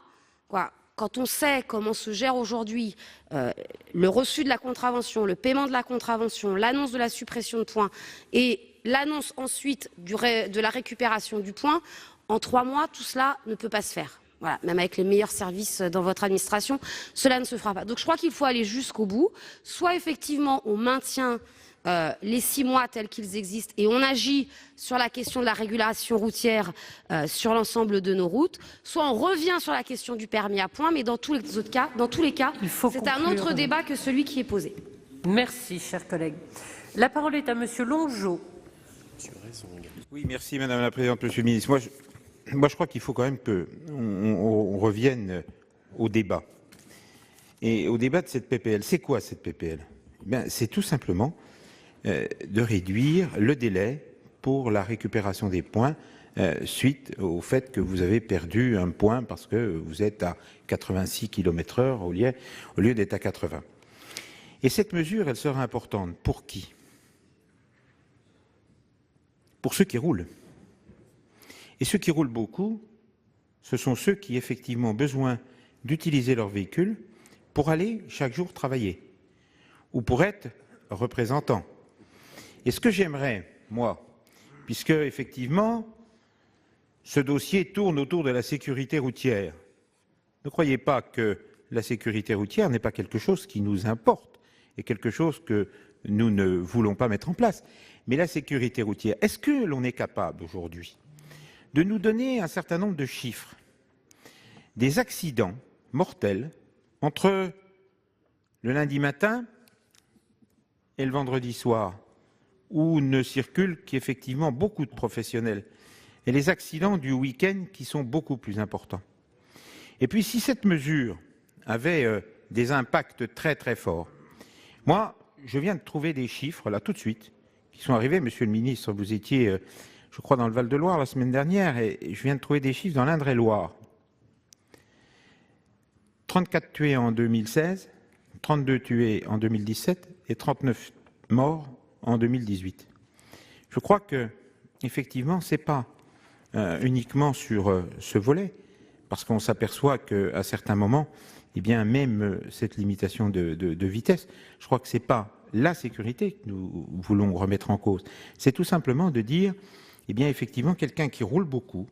quand on sait comment se gère aujourd'hui le reçu de la contravention, le paiement de la contravention, l'annonce de la suppression de points et l'annonce ensuite de la récupération du point, en 3 mois, tout cela ne peut pas se faire. Voilà, même avec les meilleurs services dans votre administration, cela ne se fera pas. Donc je crois qu'il faut aller jusqu'au bout. Soit effectivement on maintient les 6 mois tels qu'ils existent et on agit sur la question de la régulation routière sur l'ensemble de nos routes, soit on revient sur la question du permis à points, mais dans tous les autres cas, c'est un autre débat que celui qui est posé. Merci, chers collègues. La parole est à Monsieur Longeot. Oui, merci Madame la Présidente, Monsieur le Ministre. Moi, je crois qu'il faut quand même qu'on revienne au débat. Et au débat de cette PPL. C'est quoi cette PPL? C'est tout simplement de réduire le délai pour la récupération des points suite au fait que vous avez perdu un point parce que vous êtes à 86 km/h au lieu d'être à 80. Et cette mesure, elle sera importante. Pour qui? Pour ceux qui roulent. Et ceux qui roulent beaucoup, ce sont ceux qui effectivement ont besoin d'utiliser leur véhicule pour aller chaque jour travailler ou pour être représentant. Et ce que j'aimerais, moi, puisque effectivement ce dossier tourne autour de la sécurité routière, ne croyez pas que la sécurité routière n'est pas quelque chose qui nous importe et quelque chose que nous ne voulons pas mettre en place. Mais la sécurité routière, est-ce que l'on est capable aujourd'hui de nous donner un certain nombre de chiffres des accidents mortels entre le lundi matin et le vendredi soir, où ne circulent qu'effectivement beaucoup de professionnels, et les accidents du week-end qui sont beaucoup plus importants. Et puis si cette mesure avait des impacts très très forts, moi je viens de trouver des chiffres là tout de suite, qui sont arrivés, Monsieur le Ministre, vous étiez je crois dans le Val-de-Loire la semaine dernière, et je viens de trouver des chiffres dans l'Indre-et-Loire. 34 tués en 2016, 32 tués en 2017 et 39 morts en 2018. Je crois que, effectivement, ce n'est pas uniquement sur ce volet, parce qu'on s'aperçoit qu'à certains moments, eh bien, même cette limitation de vitesse, je crois que ce n'est pas la sécurité que nous voulons remettre en cause. C'est tout simplement de dire, eh bien, effectivement, quelqu'un qui roule beaucoup,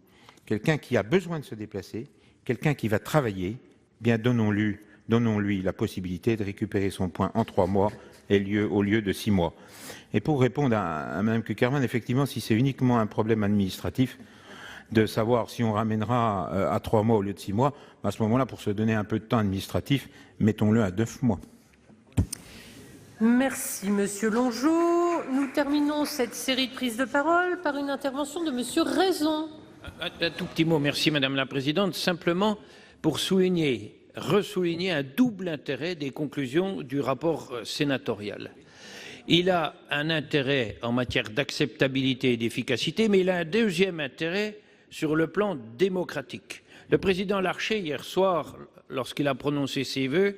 quelqu'un qui a besoin de se déplacer, quelqu'un qui va travailler, eh bien, donnons-lui la possibilité de récupérer son point en 3 mois au lieu de 6 mois. Et pour répondre à Mme Cukierman, effectivement, si c'est uniquement un problème administratif, de savoir si on ramènera à 3 mois au lieu de 6 mois, à ce moment-là, pour se donner un peu de temps administratif, mettons-le à 9 mois. Merci, Monsieur Longeot. Nous terminons cette série de prises de parole par une intervention de Monsieur Raison. Un tout petit mot, merci Madame la Présidente. Simplement pour ressouligner un double intérêt des conclusions du rapport sénatorial. Il a un intérêt en matière d'acceptabilité et d'efficacité, mais il a un deuxième intérêt sur le plan démocratique. Le président Larcher, hier soir, lorsqu'il a prononcé ses vœux,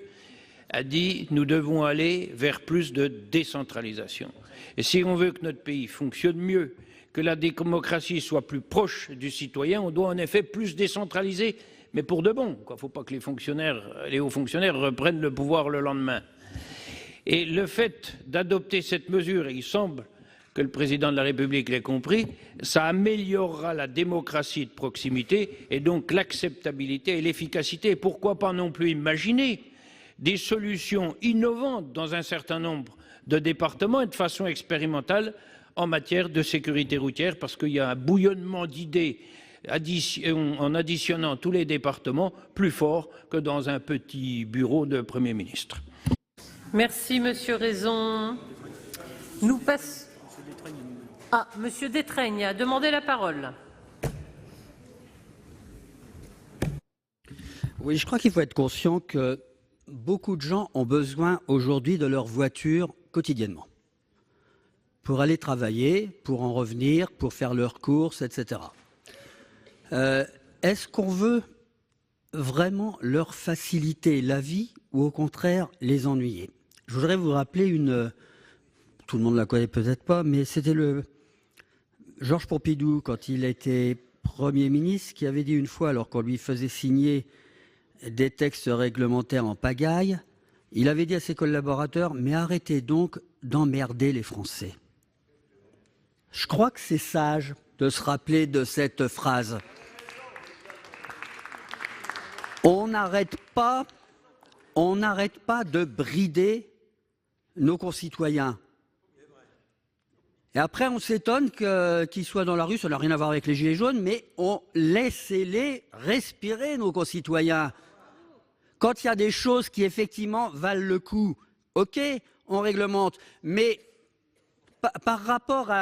a dit « nous devons aller vers plus de décentralisation ». Et si on veut que notre pays fonctionne mieux, que la démocratie soit plus proche du citoyen, on doit en effet plus décentraliser, mais pour de bon. Il ne faut pas que les hauts fonctionnaires reprennent le pouvoir le lendemain. Et le fait d'adopter cette mesure, et il semble que le président de la République l'ait compris, ça améliorera la démocratie de proximité et donc l'acceptabilité et l'efficacité. Et pourquoi pas non plus imaginer des solutions innovantes dans un certain nombre de départements et de façon expérimentale en matière de sécurité routière, parce qu'il y a un bouillonnement d'idées en additionnant tous les départements plus fort que dans un petit bureau de Premier ministre. Merci, Monsieur Raison. Nous passons. Ah, Monsieur Détraigne a demandé la parole. Oui, je crois qu'il faut être conscient que beaucoup de gens ont besoin aujourd'hui de leur voiture quotidiennement. Pour aller travailler, pour en revenir, pour faire leurs courses, etc. Est-ce qu'on veut vraiment leur faciliter la vie ou au contraire les ennuyer? Je voudrais vous rappeler tout le monde ne la connaît peut-être pas, mais c'était le Georges Pompidou, quand il était Premier ministre, qui avait dit une fois, alors qu'on lui faisait signer des textes réglementaires en pagaille, il avait dit à ses collaborateurs « mais arrêtez donc d'emmerder les Français ». Je crois que c'est sage de se rappeler de cette phrase. On n'arrête pas de brider nos concitoyens. Et après, on s'étonne qu'ils soient dans la rue, ça n'a rien à voir avec les gilets jaunes, mais laissez-les respirer, nos concitoyens. Quand il y a des choses qui, effectivement, valent le coup, ok, on réglemente, mais par rapport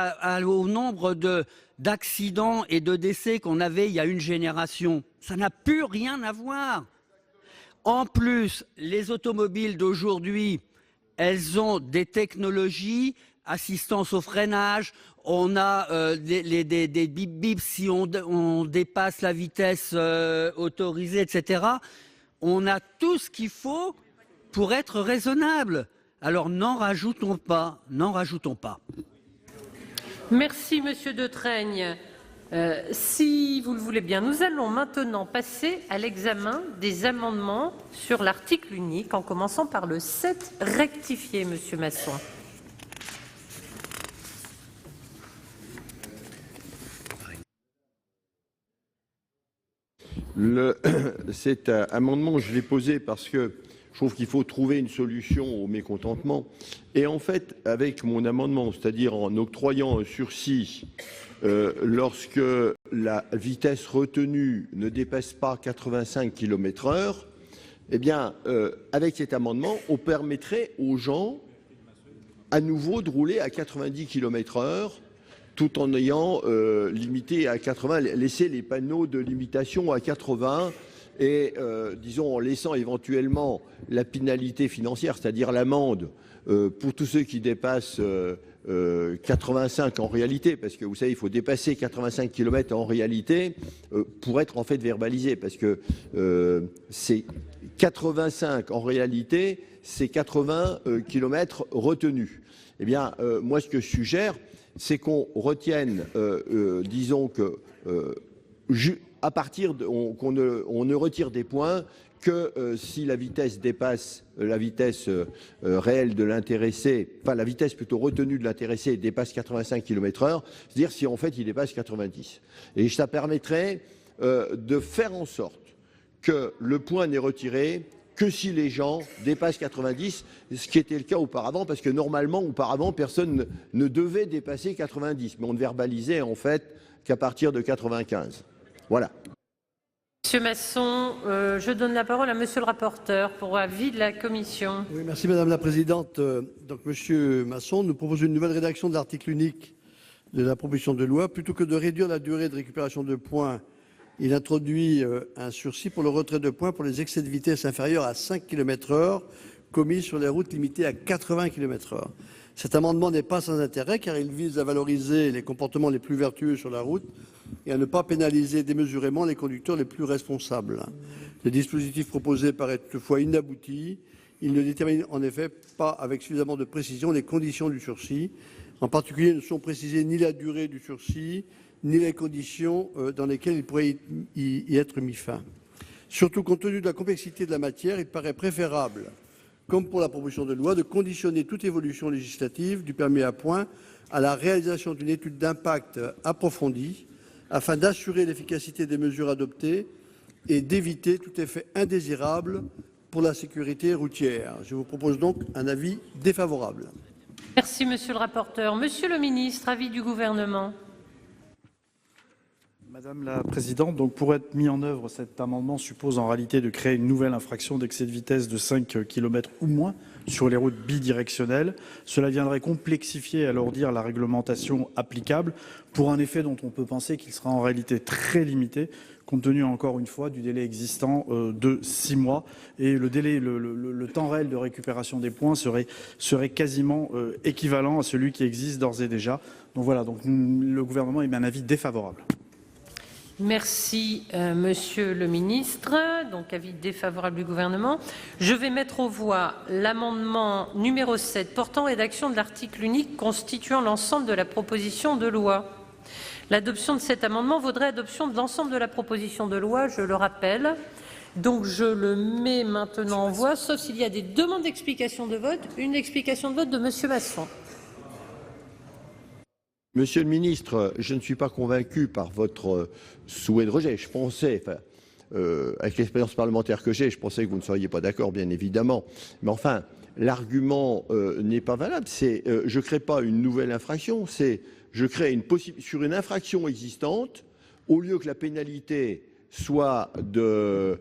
au nombre d'accidents et de décès qu'on avait il y a une génération, ça n'a plus rien à voir. En plus, les automobiles d'aujourd'hui, elles ont des technologies, assistance au freinage, on a des bip-bip si on dépasse la vitesse autorisée, etc. On a tout ce qu'il faut pour être raisonnable. Alors n'en rajoutons pas, n'en rajoutons pas. Merci, Monsieur Detraigne. Si vous le voulez bien, nous allons maintenant passer à l'examen des amendements sur l'article unique, en commençant par le 7 rectifié, Monsieur Masson. Cet amendement, je l'ai posé parce que je trouve qu'il faut trouver une solution au mécontentement. Et en fait, avec mon amendement, c'est-à-dire en octroyant un sursis lorsque la vitesse retenue ne dépasse pas 85 km/h, eh bien, avec cet amendement, on permettrait aux gens à nouveau de rouler à 90 km/h tout en ayant limité à 80, laissé les panneaux de limitation à 80 et, disons, en laissant éventuellement la pénalité financière, c'est-à-dire l'amende, pour tous ceux qui dépassent 85 en réalité, parce que vous savez, il faut dépasser 85 km en réalité pour être en fait verbalisé, parce que c'est 85 en réalité, c'est 80 km retenus. Eh bien, moi, ce que je suggère, c'est qu'on retienne, disons que à partir qu'on ne retire des points que si la vitesse dépasse la vitesse réelle de l'intéressé, enfin la vitesse plutôt retenue de l'intéressé dépasse 85 km/h, c'est-à-dire si en fait il dépasse 90. Et ça permettrait de faire en sorte que le point n'est retiré que si les gens dépassent 90, ce qui était le cas auparavant, parce que normalement, auparavant, personne ne devait dépasser 90, mais on ne verbalisait en fait qu'à partir de 95. Voilà. Monsieur Masson, je donne la parole à Monsieur le rapporteur pour avis de la Commission. Oui, merci Madame la Présidente. Donc Monsieur Masson nous propose une nouvelle rédaction de l'article unique de la proposition de loi. Plutôt que de réduire la durée de récupération de points, il introduit un sursis pour le retrait de points pour les excès de vitesse inférieurs à 5 km/h commis sur les routes limitées à 80 km/h. Cet amendement n'est pas sans intérêt car il vise à valoriser les comportements les plus vertueux sur la route et à ne pas pénaliser démesurément les conducteurs les plus responsables. Le dispositif proposé paraît toutefois inabouti. Il ne détermine en effet pas avec suffisamment de précision les conditions du sursis. En particulier, ne sont précisées ni la durée du sursis, ni les conditions dans lesquelles il pourrait y être mis fin. Surtout, compte tenu de la complexité de la matière, il paraît préférable, comme pour la proposition de loi, de conditionner toute évolution législative du permis à points à la réalisation d'une étude d'impact approfondie afin d'assurer l'efficacité des mesures adoptées et d'éviter tout effet indésirable pour la sécurité routière. Je vous propose donc un avis défavorable. Merci, Monsieur le rapporteur. Monsieur le ministre, avis du Gouvernement. Madame la Présidente, donc pour être mis en œuvre, cet amendement suppose en réalité de créer une nouvelle infraction d'excès de vitesse de 5 km ou moins sur les routes bidirectionnelles. Cela viendrait complexifier et alourdir la réglementation applicable pour un effet dont on peut penser qu'il sera en réalité très limité, compte tenu encore une fois du délai existant de 6 mois. Et le temps réel de récupération des points serait quasiment équivalent à celui qui existe d'ores et déjà. Donc voilà, donc le gouvernement émet un avis défavorable. Merci, Monsieur le ministre. Donc, avis défavorable du Gouvernement. Je vais mettre aux voix l'amendement numéro 7 portant rédaction de l'article unique constituant l'ensemble de la proposition de loi. L'adoption de cet amendement vaudrait adoption de l'ensemble de la proposition de loi, je le rappelle. Donc, je le mets maintenant en voix, sauf s'il y a des demandes d'explication de vote. Une explication de vote de Monsieur Masson. Monsieur le ministre, je ne suis pas convaincu par votre souhait de rejet. Je pensais, avec l'expérience parlementaire que j'ai, je pensais que vous ne seriez pas d'accord, bien évidemment. Mais enfin, l'argument n'est pas valable. C'est je ne crée pas une nouvelle infraction, c'est je crée sur une infraction existante, au lieu que la pénalité soit de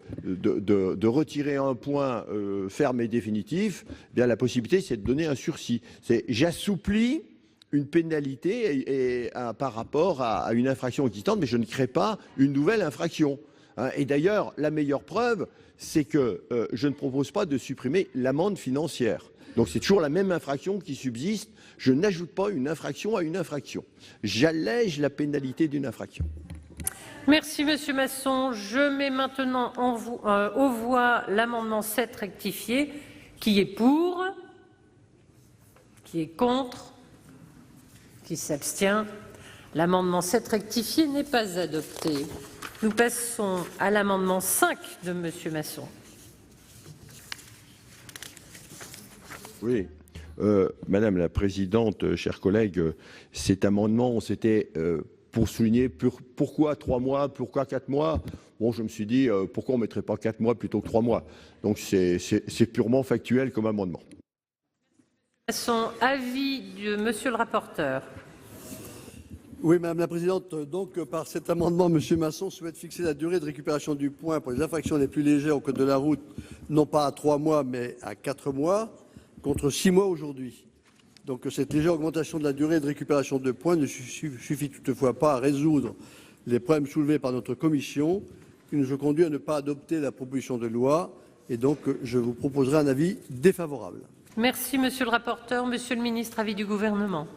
retirer un point ferme et définitif, eh bien la possibilité c'est de donner un sursis. J'assouplis une pénalité par rapport à une infraction existante, mais je ne crée pas une nouvelle infraction. Et d'ailleurs, la meilleure preuve, c'est que je ne propose pas de supprimer l'amende financière. Donc c'est toujours la même infraction qui subsiste. Je n'ajoute pas une infraction à une infraction. J'allège la pénalité d'une infraction. Merci Monsieur Masson. Je mets maintenant aux voix l'amendement 7 rectifié. Qui est pour? Qui est contre? Qui s'abstient? L'amendement 7 rectifié n'est pas adopté. Nous passons à l'amendement 5 de Monsieur Masson. Oui, Madame la Présidente, chers collègues, cet amendement, c'était pour souligner pourquoi 3 mois, pourquoi 4 mois. Bon, je me suis dit, pourquoi on ne mettrait pas 4 mois plutôt que 3 mois. Donc c'est purement factuel comme amendement. Son avis de Monsieur le rapporteur. Oui, Madame la Présidente, donc par cet amendement, M. Masson souhaite fixer la durée de récupération du point pour les infractions les plus légères au code de la route, non pas à 3 mois, mais à 4 mois, contre 6 mois aujourd'hui. Donc cette légère augmentation de la durée de récupération de points ne suffit toutefois pas à résoudre les problèmes soulevés par notre commission, qui nous ont conduit à ne pas adopter la proposition de loi, et donc je vous proposerai un avis défavorable. Merci Monsieur le rapporteur. Monsieur le ministre, avis du gouvernement.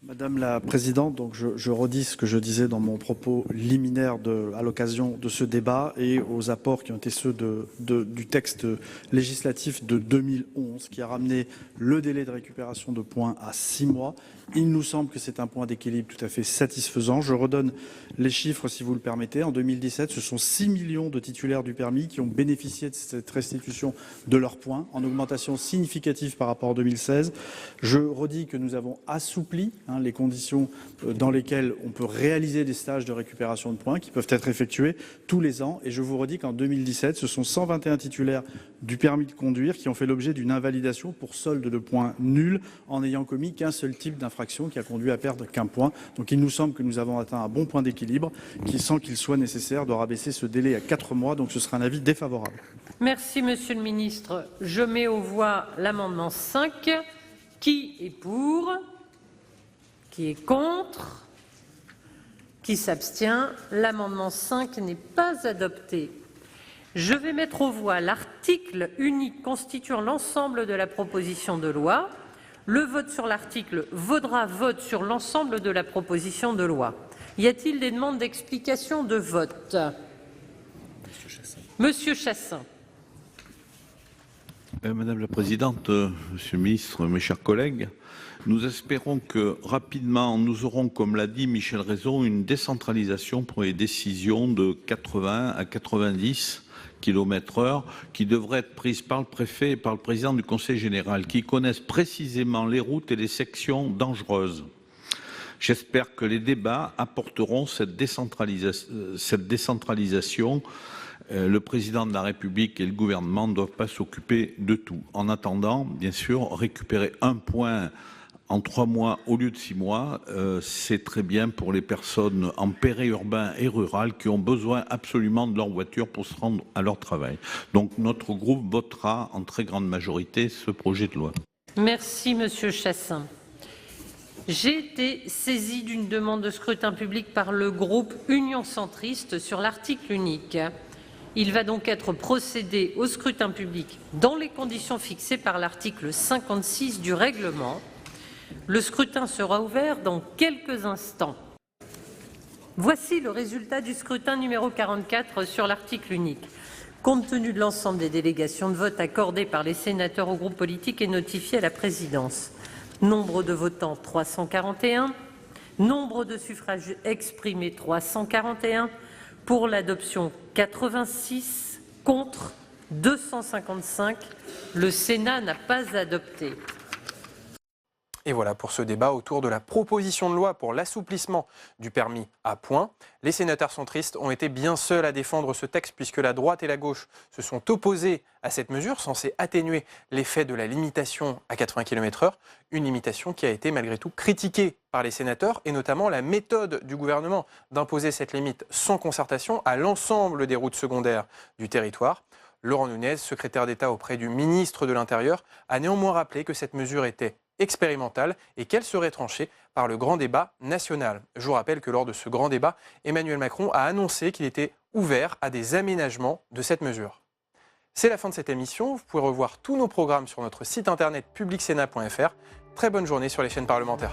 Madame la Présidente, donc je redis ce que je disais dans mon propos liminaire à l'occasion de ce débat et aux apports qui ont été ceux du texte législatif de 2011 qui a ramené le délai de récupération de points à 6 mois. Il nous semble que c'est un point d'équilibre tout à fait satisfaisant. Je redonne les chiffres si vous le permettez. En 2017, ce sont 6 millions de titulaires du permis qui ont bénéficié de cette restitution de leurs points, en augmentation significative par rapport à 2016. Je redis que nous avons assoupli les conditions dans lesquelles on peut réaliser des stages de récupération de points qui peuvent être effectués tous les ans. Et je vous redis qu'en 2017, ce sont 121 titulaires du permis de conduire qui ont fait l'objet d'une invalidation pour solde de points nuls en n'ayant commis qu'un seul type d'infraction qui a conduit à perdre qu'un point. Donc il nous semble que nous avons atteint un bon point d'équilibre sans qu'il soit nécessaire de rabaisser ce délai à 4 mois. Donc ce sera un avis défavorable. Merci Monsieur le ministre. Je mets aux voix l'amendement 5. Qui est pour? Qui est contre? Qui s'abstient? L'amendement 5 n'est pas adopté. Je vais mettre aux voix l'article unique constituant l'ensemble de la proposition de loi. Le vote sur l'article vaudra vote sur l'ensemble de la proposition de loi. Y a-t-il des demandes d'explication de vote? Monsieur Chassaing. Madame la Présidente, Monsieur le Ministre, mes chers collègues, nous espérons que rapidement nous aurons, comme l'a dit Michel Raison, une décentralisation pour les décisions de 80 à 90 km/h qui devraient être prises par le préfet et par le président du Conseil général, qui connaissent précisément les routes et les sections dangereuses. J'espère que les débats apporteront cette décentralisation. Le président de la République et le gouvernement ne doivent pas s'occuper de tout. En attendant, bien sûr, récupérer un point en 3 mois au lieu de 6 mois, c'est très bien pour les personnes en périurbain et rural qui ont besoin absolument de leur voiture pour se rendre à leur travail. Donc notre groupe votera en très grande majorité ce projet de loi. Merci Monsieur Chassaing. J'ai été saisi d'une demande de scrutin public par le groupe Union centriste sur l'article unique. Il va donc être procédé au scrutin public dans les conditions fixées par l'article 56 du règlement. Le scrutin sera ouvert dans quelques instants. Voici le résultat du scrutin numéro 44 sur l'article unique. Compte tenu de l'ensemble des délégations de vote accordées par les sénateurs aux groupes politiques et notifiées à la présidence. Nombre de votants 341. Nombre de suffrages exprimés 341. Pour l'adoption 86. Contre 255. Le Sénat n'a pas adopté. Et voilà pour ce débat autour de la proposition de loi pour l'assouplissement du permis à points. Les sénateurs centristes ont été bien seuls à défendre ce texte puisque la droite et la gauche se sont opposés à cette mesure censée atténuer l'effet de la limitation à 80 km/h. Une limitation qui a été malgré tout critiquée par les sénateurs et notamment la méthode du gouvernement d'imposer cette limite sans concertation à l'ensemble des routes secondaires du territoire. Laurent Nunez, secrétaire d'État auprès du ministre de l'Intérieur, a néanmoins rappelé que cette mesure était expérimentale et qu'elle serait tranchée par le grand débat national. Je vous rappelle que lors de ce grand débat, Emmanuel Macron a annoncé qu'il était ouvert à des aménagements de cette mesure. C'est la fin de cette émission. Vous pouvez revoir tous nos programmes sur notre site internet publicsénat.fr. Très bonne journée sur les chaînes parlementaires.